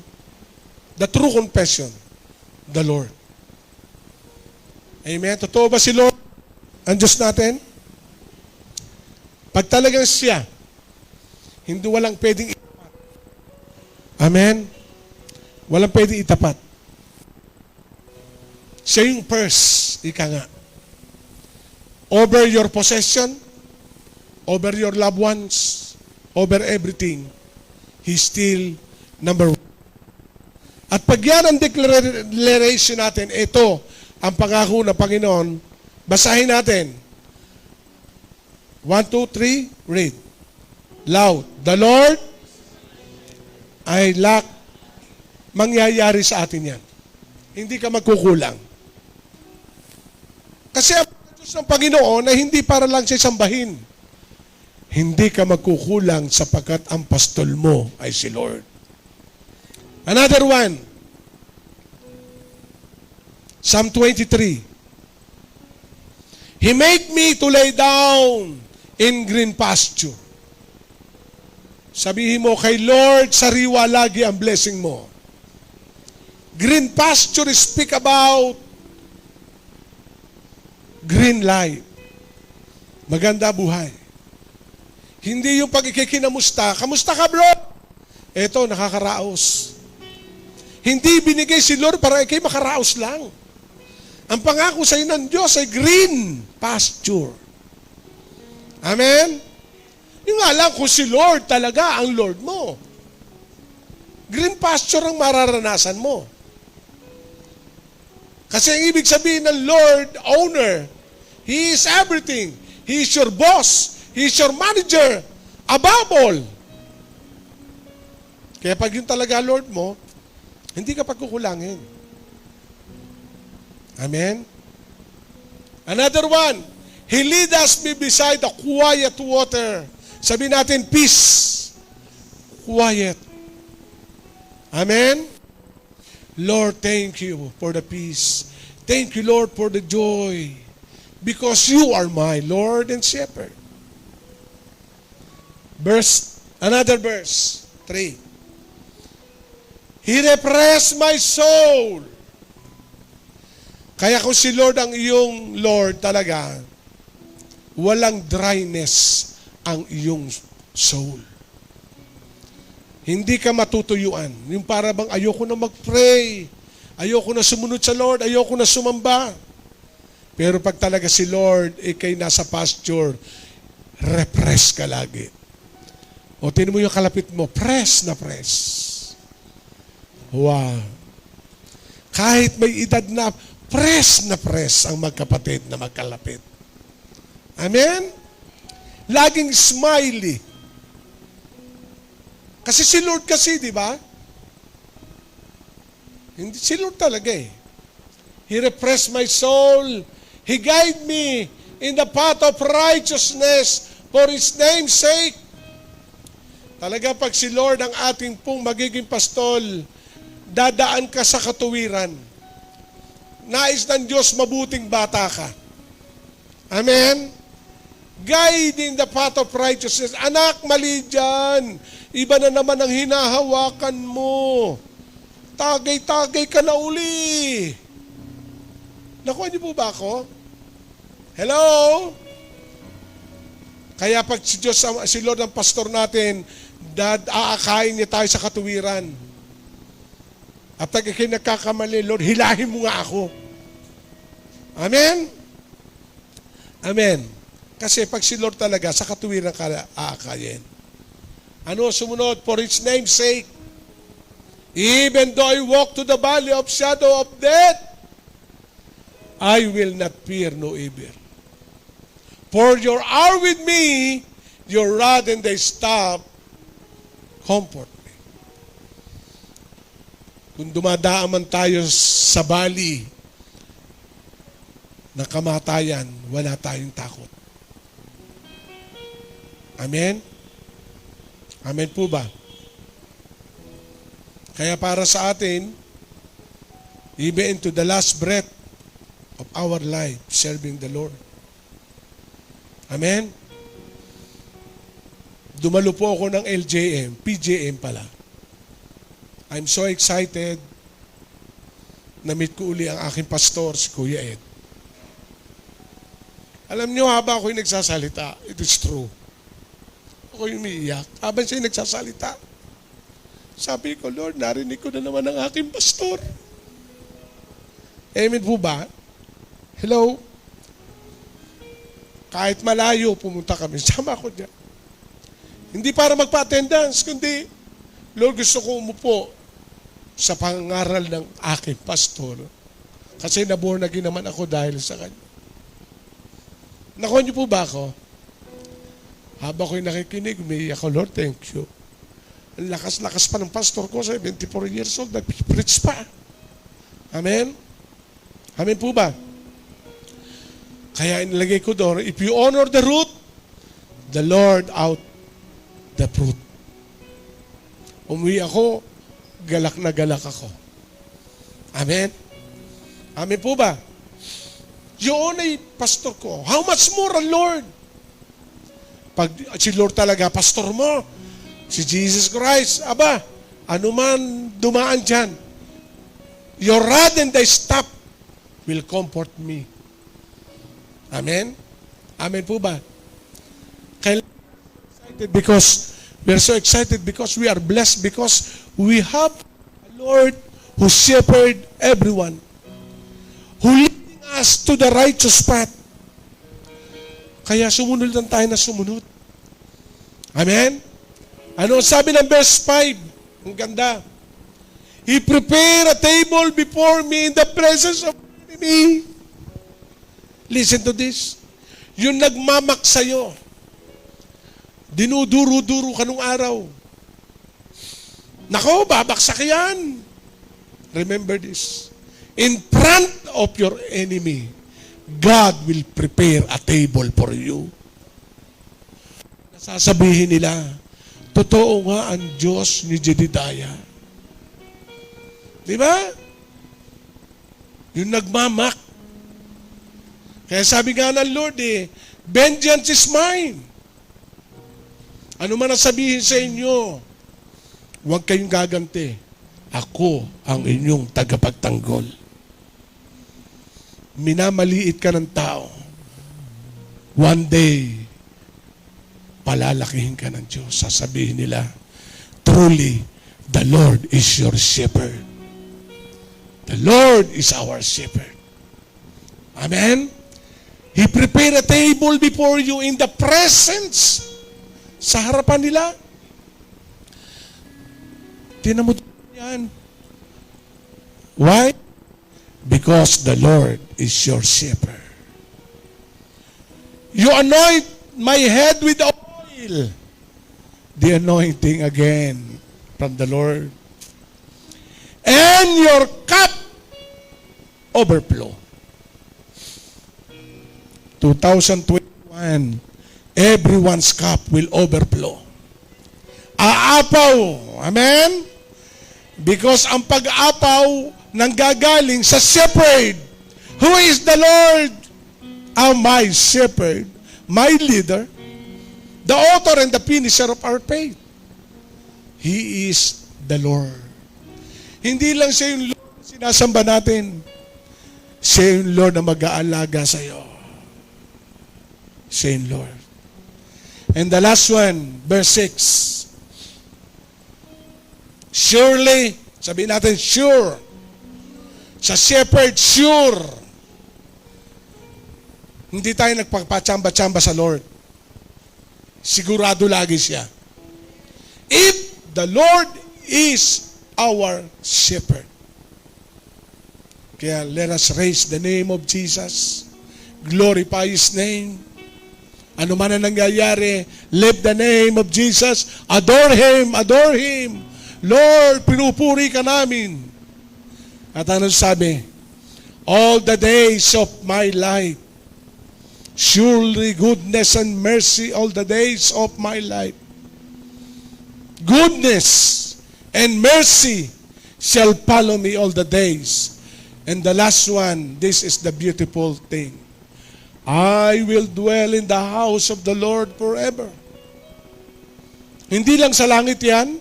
the true confession, the Lord. Amen? Totoo ba si Lord ang Diyos natin? Pag talagang siya, hindi walang pwedeng itapat. Amen? Walang pwedeng itapat. Siya yung first, ika nga. Over your possession, over your loved ones, over everything, He's still number one. At pag yan ang declaration natin, ito ang pangako ng Panginoon, basahin natin. 1, 2, 3, read. Loud. The Lord ay lack, mangyayari sa atin yan. Hindi ka magkukulang. Kasi ang Diyos ng Panginoon ay hindi para lang siya sambahin. Hindi ka magkukulang sapagkat ang pastol mo ay si Lord. Another one. Psalm 23. He make me to lay down in green pasture. Sabihin mo, kay Lord, sariwa lagi ang blessing mo. Green pasture speak about green life. Maganda buhay. Hindi yung pag-ikikinamusta. Kamusta ka, bro? Eto, nakakaraos. Hindi binigay si Lord para ikay makaraos lang. Ang pangako sa iyo ng Diyos ay green pasture. Amen? Yung nga lang kung si Lord talaga ang Lord mo. Green pasture ang mararanasan mo. Kasi ang ibig sabihin ng Lord, owner, He is everything. He is your boss. He is your manager. Above all. Kaya pag yun talaga Lord mo, hindi ka pagkukulangin. Amen? Another one. He lead us beside the quiet water. Sabihin natin, peace. Quiet. Amen? Lord, thank you for the peace. Thank you, Lord, for the joy. Because you are my Lord and Shepherd. Another verse, 3. He refreshed my soul. Kaya kung si Lord ang iyong Lord talaga, walang dryness ang iyong soul. Hindi ka matutuyuan. Yung para bang ayoko na mag-pray, ayoko na sumunod sa Lord, ayoko na sumamba. Pero pag talaga si Lord, ikay nasa pasture, repress ka lagi. O tinan mo yung kalapit mo, press na press. Wow. Kahit may edad na press ang magkapatid na magkalapit. Amen? Laging smiley. Kasi si Lord kasi, di ba? Hindi, si Lord talaga eh. He refreshed my soul. He guide me in the path of righteousness for His name's sake. Talaga pag si Lord ang ating pong magiging pastol, dadaan ka sa katuwiran. Nais ng Diyos mabuting bata ka. Amen? Guide in the path of righteousness. Anak, mali dyan. Iba na naman ang hinahawakan mo. Tagay-tagay ka na uli. Nakuha niyo po ba ako? Hello? Kaya pag si Diyos, si Lord ang pastor natin, aakain niya tayo sa katuwiran. At pag ikay nagkakamali, Lord, hilahin mo nga ako. Amen? Amen. Kasi pag si Lord talaga, sa katuwiran ka aakayin. Ano sumunod? For His name's sake. Even though I walk to the valley of shadow of death, I will not fear no evil. For you are with me, your rod and thy staff comfort me. Kung dumadaan man tayo sa valley ng kamatayan, wala tayong takot. Amen? Amen po ba? Kaya para sa atin, even to the last breath of our life, serving the Lord. Amen? Dumalo po ako ng LJM, PJM pala. I'm so excited na meet ko uli ang aking pastor, si Kuya Ed. Alam niyo, habang ako'y nagsasalita, it is true. Ako'y umiiyak. Habang siya'y nagsasalita, sabi ko, Lord, narinig ko na naman ang aking pastor. Amen po ba? Hello? Kahit malayo, pumunta kami. Sama ko niya. Hindi para magpa-attendance, kundi, Lord, gusto ko umupo sa pangaral ng aking pastor. Kasi naborn again naman ako dahil sa kanya. Nakuha niyo po ba ako? Habang ko'y nakikinig, umiiyak ako, Lord, thank you. Ang lakas-lakas pa ng pastor ko, 74 years old, nag-preach pa. Amen? Amen po ba? Kaya inilagay ko doon, if you honor the root, the Lord out the fruit. Umuwi ako, galak na galak ako. Amen? Amen po ba? Yun ay pastor ko. How much more ang Lord? Pag si Lord talaga, pastor mo, si Jesus Christ, aba, ano man dumaan dyan, your rod and thy staff will comfort me. Amen? Amen po ba? Kaya we're so excited because we are blessed because we have a Lord who shepherd everyone, who leading us to the righteous path. Kaya sumunod lang tayo na sumunod. Amen? Ano sabi ng verse 5? Ang ganda. He prepared a table before me in the presence of enemy. Listen to this. Yung nagmamak sa'yo, dinuduro-duro ka nung araw. Nako, babaksak yan. Remember this. In front of your enemy, God will prepare a table for you. Nasasabihin nila, totoo nga ang Diyos ni Jedediah. Di ba? Yung nagmamak. Kaya sabi nga ng Lord vengeance is mine. Ano man ang sabihin sa inyo, huwag kayong gaganti. Ako ang inyong tagapagtanggol. Minamaliit ka ng tao. one day, palalakihin ka ng Diyos. Sasabihin nila, truly, the Lord is your shepherd. The Lord is our shepherd. Amen? He prepared a table before you in the presence. Sa harapan nila. Tinan mo yan. Why? Because the Lord is your shepherd. You anoint my head with oil. The anointing again from the Lord. And your cup overflow. 2021, everyone's cup will overflow. Aapaw. Amen? Because ang pag-aapaw nanggagaling sa shepherd. Who is the Lord? My shepherd, my leader, the author and the finisher of our faith. He is the Lord. Hindi lang siya yung Lord na sinasamba natin. Siya yung Lord na mag-aalaga sa iyo. Siya yung Lord. And the last one, verse 6. Surely, sabihin natin, sure. Sa shepherd, sure. Hindi tayo nagpapachamba-chamba sa Lord. Sigurado lagi siya. If the Lord is our shepherd. Kaya let us raise the name of Jesus. Glorify His name. Ano man ang nangyayari, lift the name of Jesus. Adore Him, adore Him. Lord, pinupuri ka namin. At ano sabi? All the days of my life, surely goodness and mercy all the days of my life. Goodness and mercy shall follow me all the days. And the last one, this is the beautiful thing. I will dwell in the house of the Lord forever. Hindi lang sa langit yan.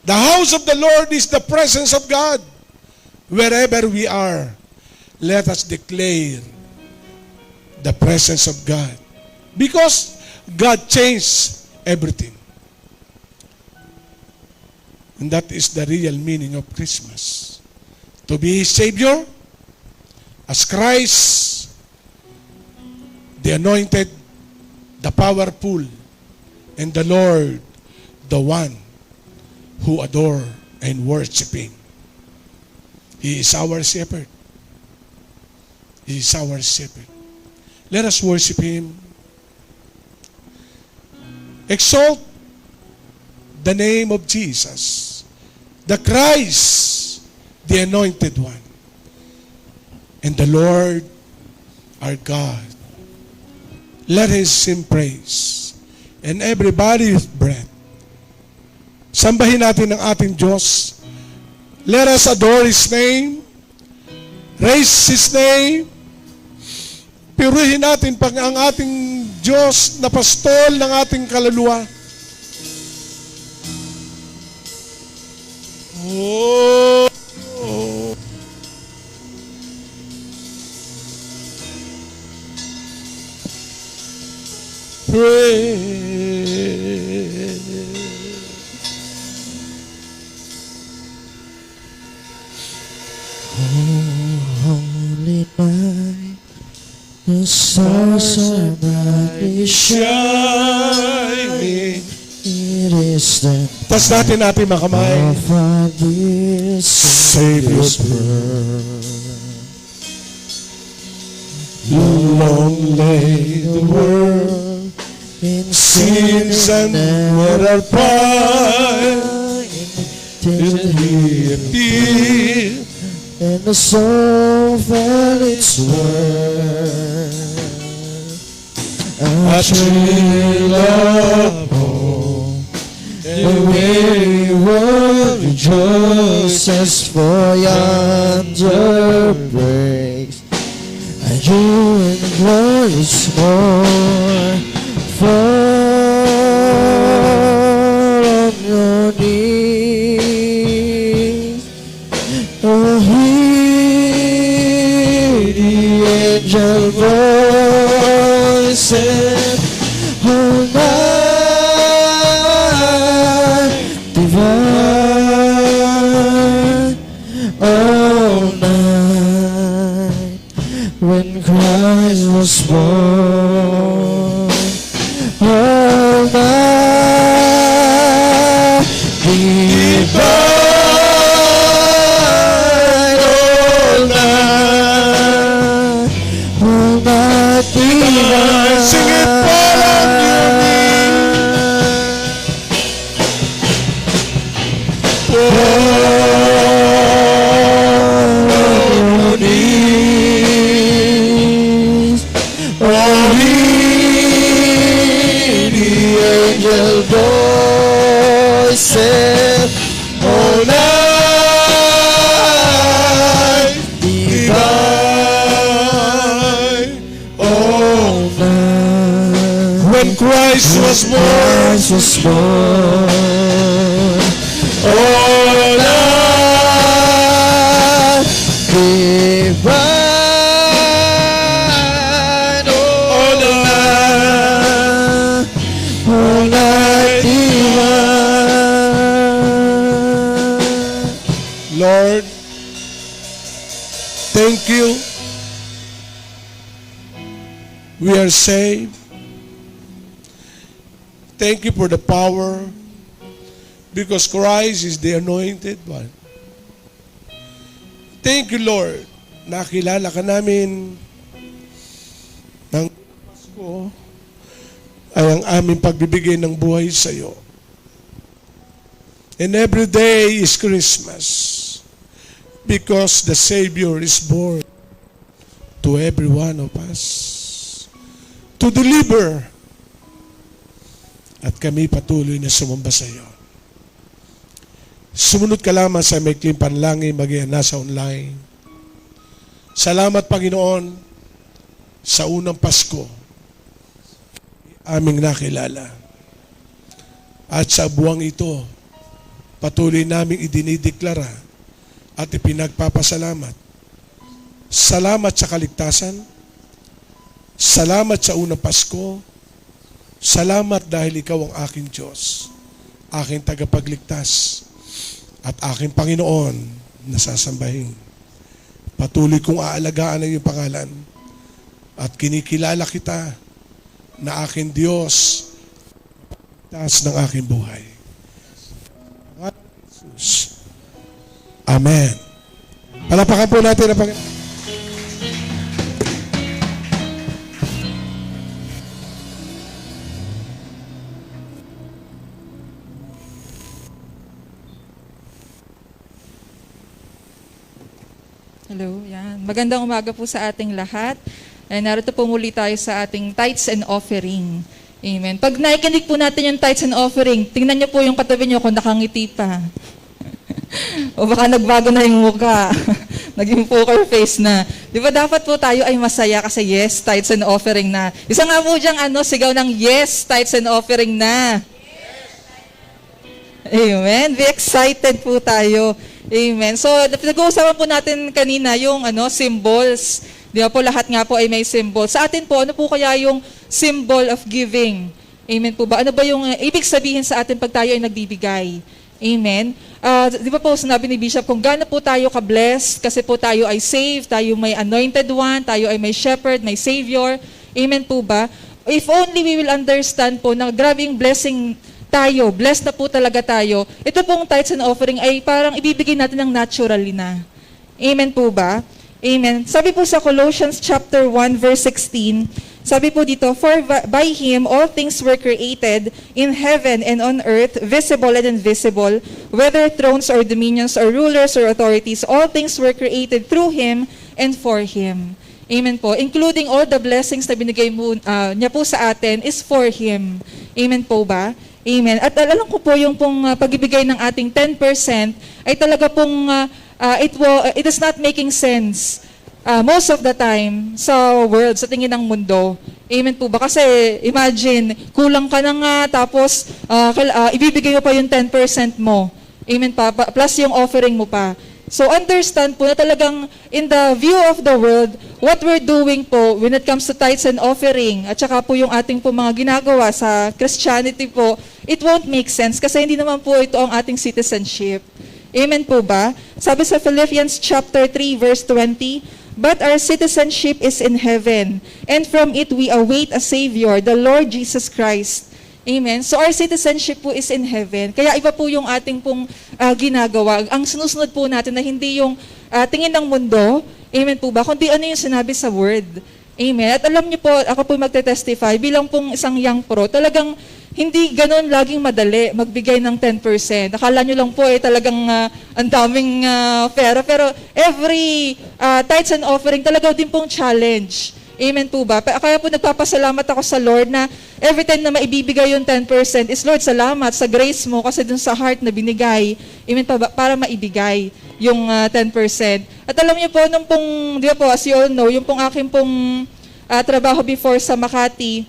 The house of the Lord is the presence of God. Wherever we are, let us declare the presence of God. Because God changed everything. And that is the real meaning of Christmas. To be His Savior, as Christ, the anointed, the powerful, and the Lord, the one who adore and worship Him. He is our shepherd. He is our shepherd. Let us worship Him. Exalt the name of Jesus, the Christ, the Anointed One, and the Lord our God. Let us sing praise. And everybody with breath. Sambahin natin ang ating Diyos. Let us adore His name. Raise His name. Purihin natin pag ang ating Diyos na pastol ng ating kaluluwa. Oh, oh. Praise. Holy night, the stars are brightly shining. It is the Tas natin mga kamay. of our dear Savior's birth. Long lay the world In sins and mortal pride, till He appeared. and the soul felt its worth. A thrill of hope, The weary world rejoices, for yonder breaks a new and glorious morn. Fall on your knees, oh, hear the angel voice. was born. Oh, my divine, oh, my divine. Sing it, fall on your Voices all night, divine, all night. When Christ was born, Christ was born, all night, divine, all night, all night, divine. Lord, thank you. We are saved. Thank you for the power because Christ is the anointed one. Thank you, Lord. Nakilala ka namin ng Pasko ay ang aming pagbibigay ng buhay sa iyo. And every day is Christmas because the Savior is born to every one of us to deliver. At kami patuloy na sumamba sa iyo. Sumunod ka lamang sa maikling panalangin maging nasa online. Salamat, Panginoon, sa unang Pasko aming nakilala. At sa buwang ito, patuloy naming idinideklara at ipinagpapasalamat. Salamat sa kaligtasan. Salamat sa unang Pasko. Salamat dahil ikaw ang aking Diyos, aking tagapagligtas, at aking Panginoon na sasambahin. Patuloy kong aalagaan ang iyong pangalan at kinikilala kita na aking Diyos, taas ng aking buhay. Jesus. Amen. Palapakan po natin ang Panginoon. Hello, yan. Magandang umaga po sa ating lahat. Narito po muli tayo sa ating tithes and offering. Amen. Pag nakikinig po natin yung tithes and offering, tingnan niyo po yung katabi niyo kung nakangiti pa. O baka nagbago na yung mukha. Naging poker face na. Di ba dapat po tayo ay masaya kasi yes, tithes and offering na. Isa nga po diyang sigaw ng yes, tithes and offering na. Amen. Be excited po tayo. Amen. So, nag-uusapan po natin kanina yung symbols. Di ba po, lahat nga po ay may symbol. Sa atin po, ano po kaya yung symbol of giving? Amen po ba? Ano ba yung ibig sabihin sa atin pag tayo ay nagbibigay? Amen. Di ba po, sinabi ni Bishop, kung gaano po tayo ka-blessed, kasi po tayo ay saved, tayo may anointed one, tayo ay may shepherd, may savior. Amen po ba? If only we will understand po na grabing blessing tayo, blessed na po talaga tayo, ito pong tithes and offering ay parang ibibigay natin ng naturally na. Amen po ba? Amen. Sabi po sa Colossians chapter 1 verse 16, sabi po dito, for by Him all things were created in heaven and on earth, visible and invisible, whether thrones or dominions or rulers or authorities, all things were created through Him and for Him. Amen po. Including all the blessings na binigay niya po sa atin is for Him. Amen po ba? Amen. At alam ko po yung pong pagbibigay ng ating 10% ay talaga pong it is not making sense most of the time sa world, sa tingin ng mundo. Amen po ba? Kasi imagine, kulang ka na nga tapos ibibigay mo pa yung 10% mo. Amen pa? Plus yung offering mo pa. So understand po na talagang in the view of the world, what we're doing po when it comes to tithes and offering, at saka po yung ating po mga ginagawa sa Christianity po, it won't make sense kasi hindi naman po ito ang ating citizenship. Amen po ba? Sabi sa Philippians chapter 3 verse 20, But our citizenship is in heaven, and from it we await a Savior, the Lord Jesus Christ. Amen. So our citizenship po is in heaven. Kaya iba po yung ating pong ginagawa. Ang sinusunod po natin na hindi yung tingin ng mundo, amen po ba, kundi ano yung sinabi sa Word. Amen. At alam niyo po, ako po magte-testify, bilang pong isang young pro, talagang hindi ganun laging madali magbigay ng 10%. Akala nyo lang po talagang ang daming pera. Pero every tithes and offering, talaga din pong challenge. Amen po ba? Kaya po nagpapasalamat ako sa Lord na every time na maibibigay yung 10% is, Lord, salamat sa grace mo kasi dun sa heart na binigay. Amen pa ba? Para maibigay yung 10%. At alam niyo po, nung pong, di ba po, as you all know, yung pong aking pong trabaho before sa Makati,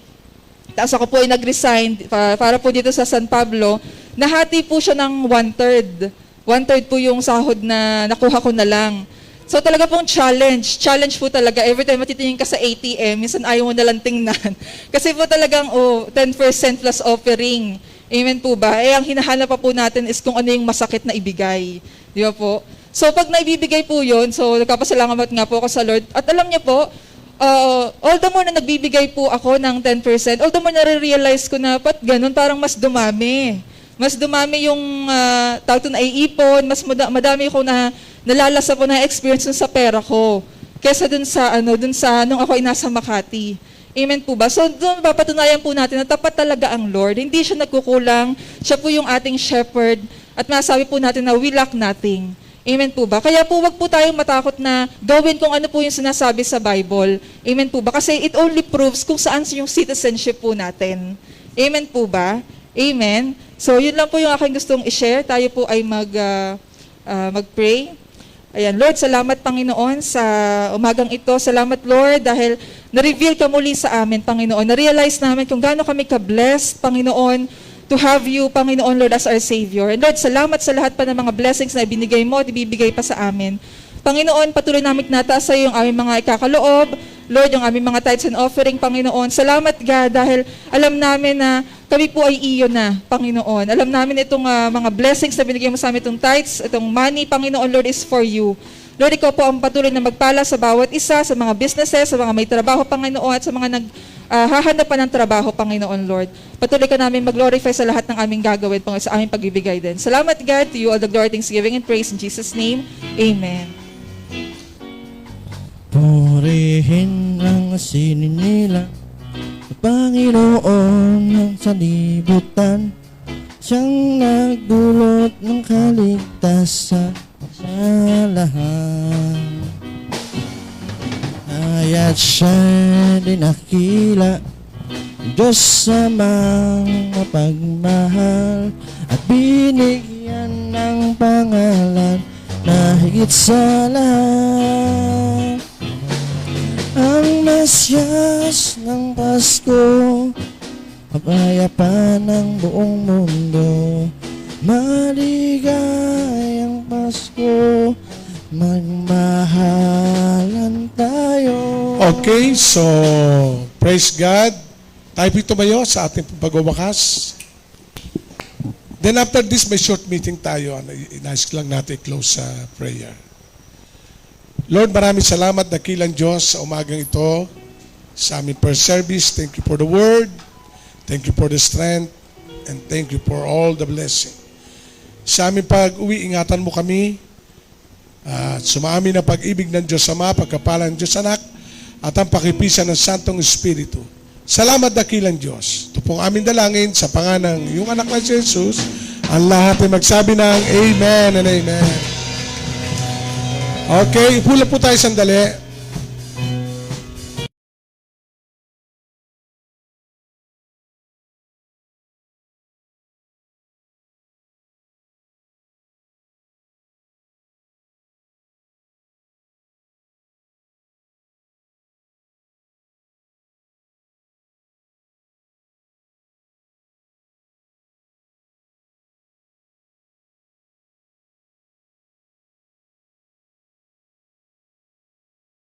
tapos ako po ay nag-resign para po dito sa San Pablo, nahati po siya ng 1/3. 1/3 po yung sahod na nakuha ko na lang. So talaga pong challenge. Challenge po talaga. Every time matitingin ka sa ATM, minsan ayaw mo na lang tingnan. Kasi po talagang 10% plus offering. Amen po ba? Ang hinahanap pa po natin is kung ano yung masakit na ibigay. Di ba po? So pag naibibigay po yun, so nagpapasalamat nga po ako sa Lord. At alam niyo po, all the more na nagbibigay po ako ng 10%, all the more nare-realize ko na pat ganun, parang mas dumami. Mas dumami yung tawag to na iipon, mas madami ko na nalalasa po na experience sa pera ko kesa dun sa nung ako ay nasa Makati. Amen po ba? So doon papatunayan po natin na tapat talaga ang Lord. Hindi siya nagkukulang. Siya po yung ating shepherd at masabi po natin na we lack nothing. Amen po ba? Kaya po wag po tayong matakot na gawin kung ano po yung sinasabi sa Bible. Amen po ba? Kasi it only proves kung saan yung citizenship po natin. Amen po ba? Amen. So yun lang po yung aking gustong i-share. Tayo po ay mag-pray. Ayan, Lord, salamat Panginoon sa umagang ito. Salamat Lord dahil na-reveal ka muli sa amin, Panginoon. Na-realize namin kung gaano kami ka-blessed, Panginoon, to have you, Panginoon, Lord, as our Savior. And Lord, salamat sa lahat pa ng mga blessings na ibinigay mo at ibibigay pa sa amin. Panginoon, patuloy namin natasa yung aming mga ikakaloob, Lord, yung aming mga tithes and offering, Panginoon. Salamat, God, dahil alam namin na kami po ay iyo na, Panginoon. Alam namin itong mga blessings na binigay mo sa amin, itong tithes, itong money, Panginoon, Lord, is for you. Lord, ikaw po ang patuloy na magpala sa bawat isa, sa mga businesses, sa mga may trabaho, Panginoon, at sa mga hahanap pa ng trabaho, Panginoon, Lord. Patuloy ka namin mag-glorify sa lahat ng aming gagawin, Panginoon, sa aming pagbibigay din. Salamat, God, to you all the glory, thanksgiving, and praise in Jesus' name. Amen. Purihin ang sininila Panginoon ng sanlibutan, siyang nagdulot ng kaligtasan sa lahat. Kaya't siya'y dinakila, Diyos amang mapagmahal, at binigyan ng pangalan na higit sa lahat. Ang Mesyas ng Pasko, kapayapaan ng buong mundo. Maligayang Pasko, magmahalan tayo. Okay, so praise God. Tayo po tumayo sa ating pagwawakas. Then after this, may short meeting tayo. Inayos lang natin close sa prayer. Lord, maraming salamat, dakilang Diyos, sa umagang ito, sa aming first service. Thank you for the word. Thank you for the strength. And thank you for all the blessing. Sa aming pag-uwi, ingatan mo kami. Sumami na pag-ibig ng Diyos Ama, pagkapalan ng Diyos Anak, at ang pakipisan ng Santong Espiritu. Salamat, dakilang Diyos. Ito pong aming dalangin sa pangalan ng iyong anak na si Jesus. Ang lahat ay magsabi ng Amen and Amen. Okay, hula po tayo sandali.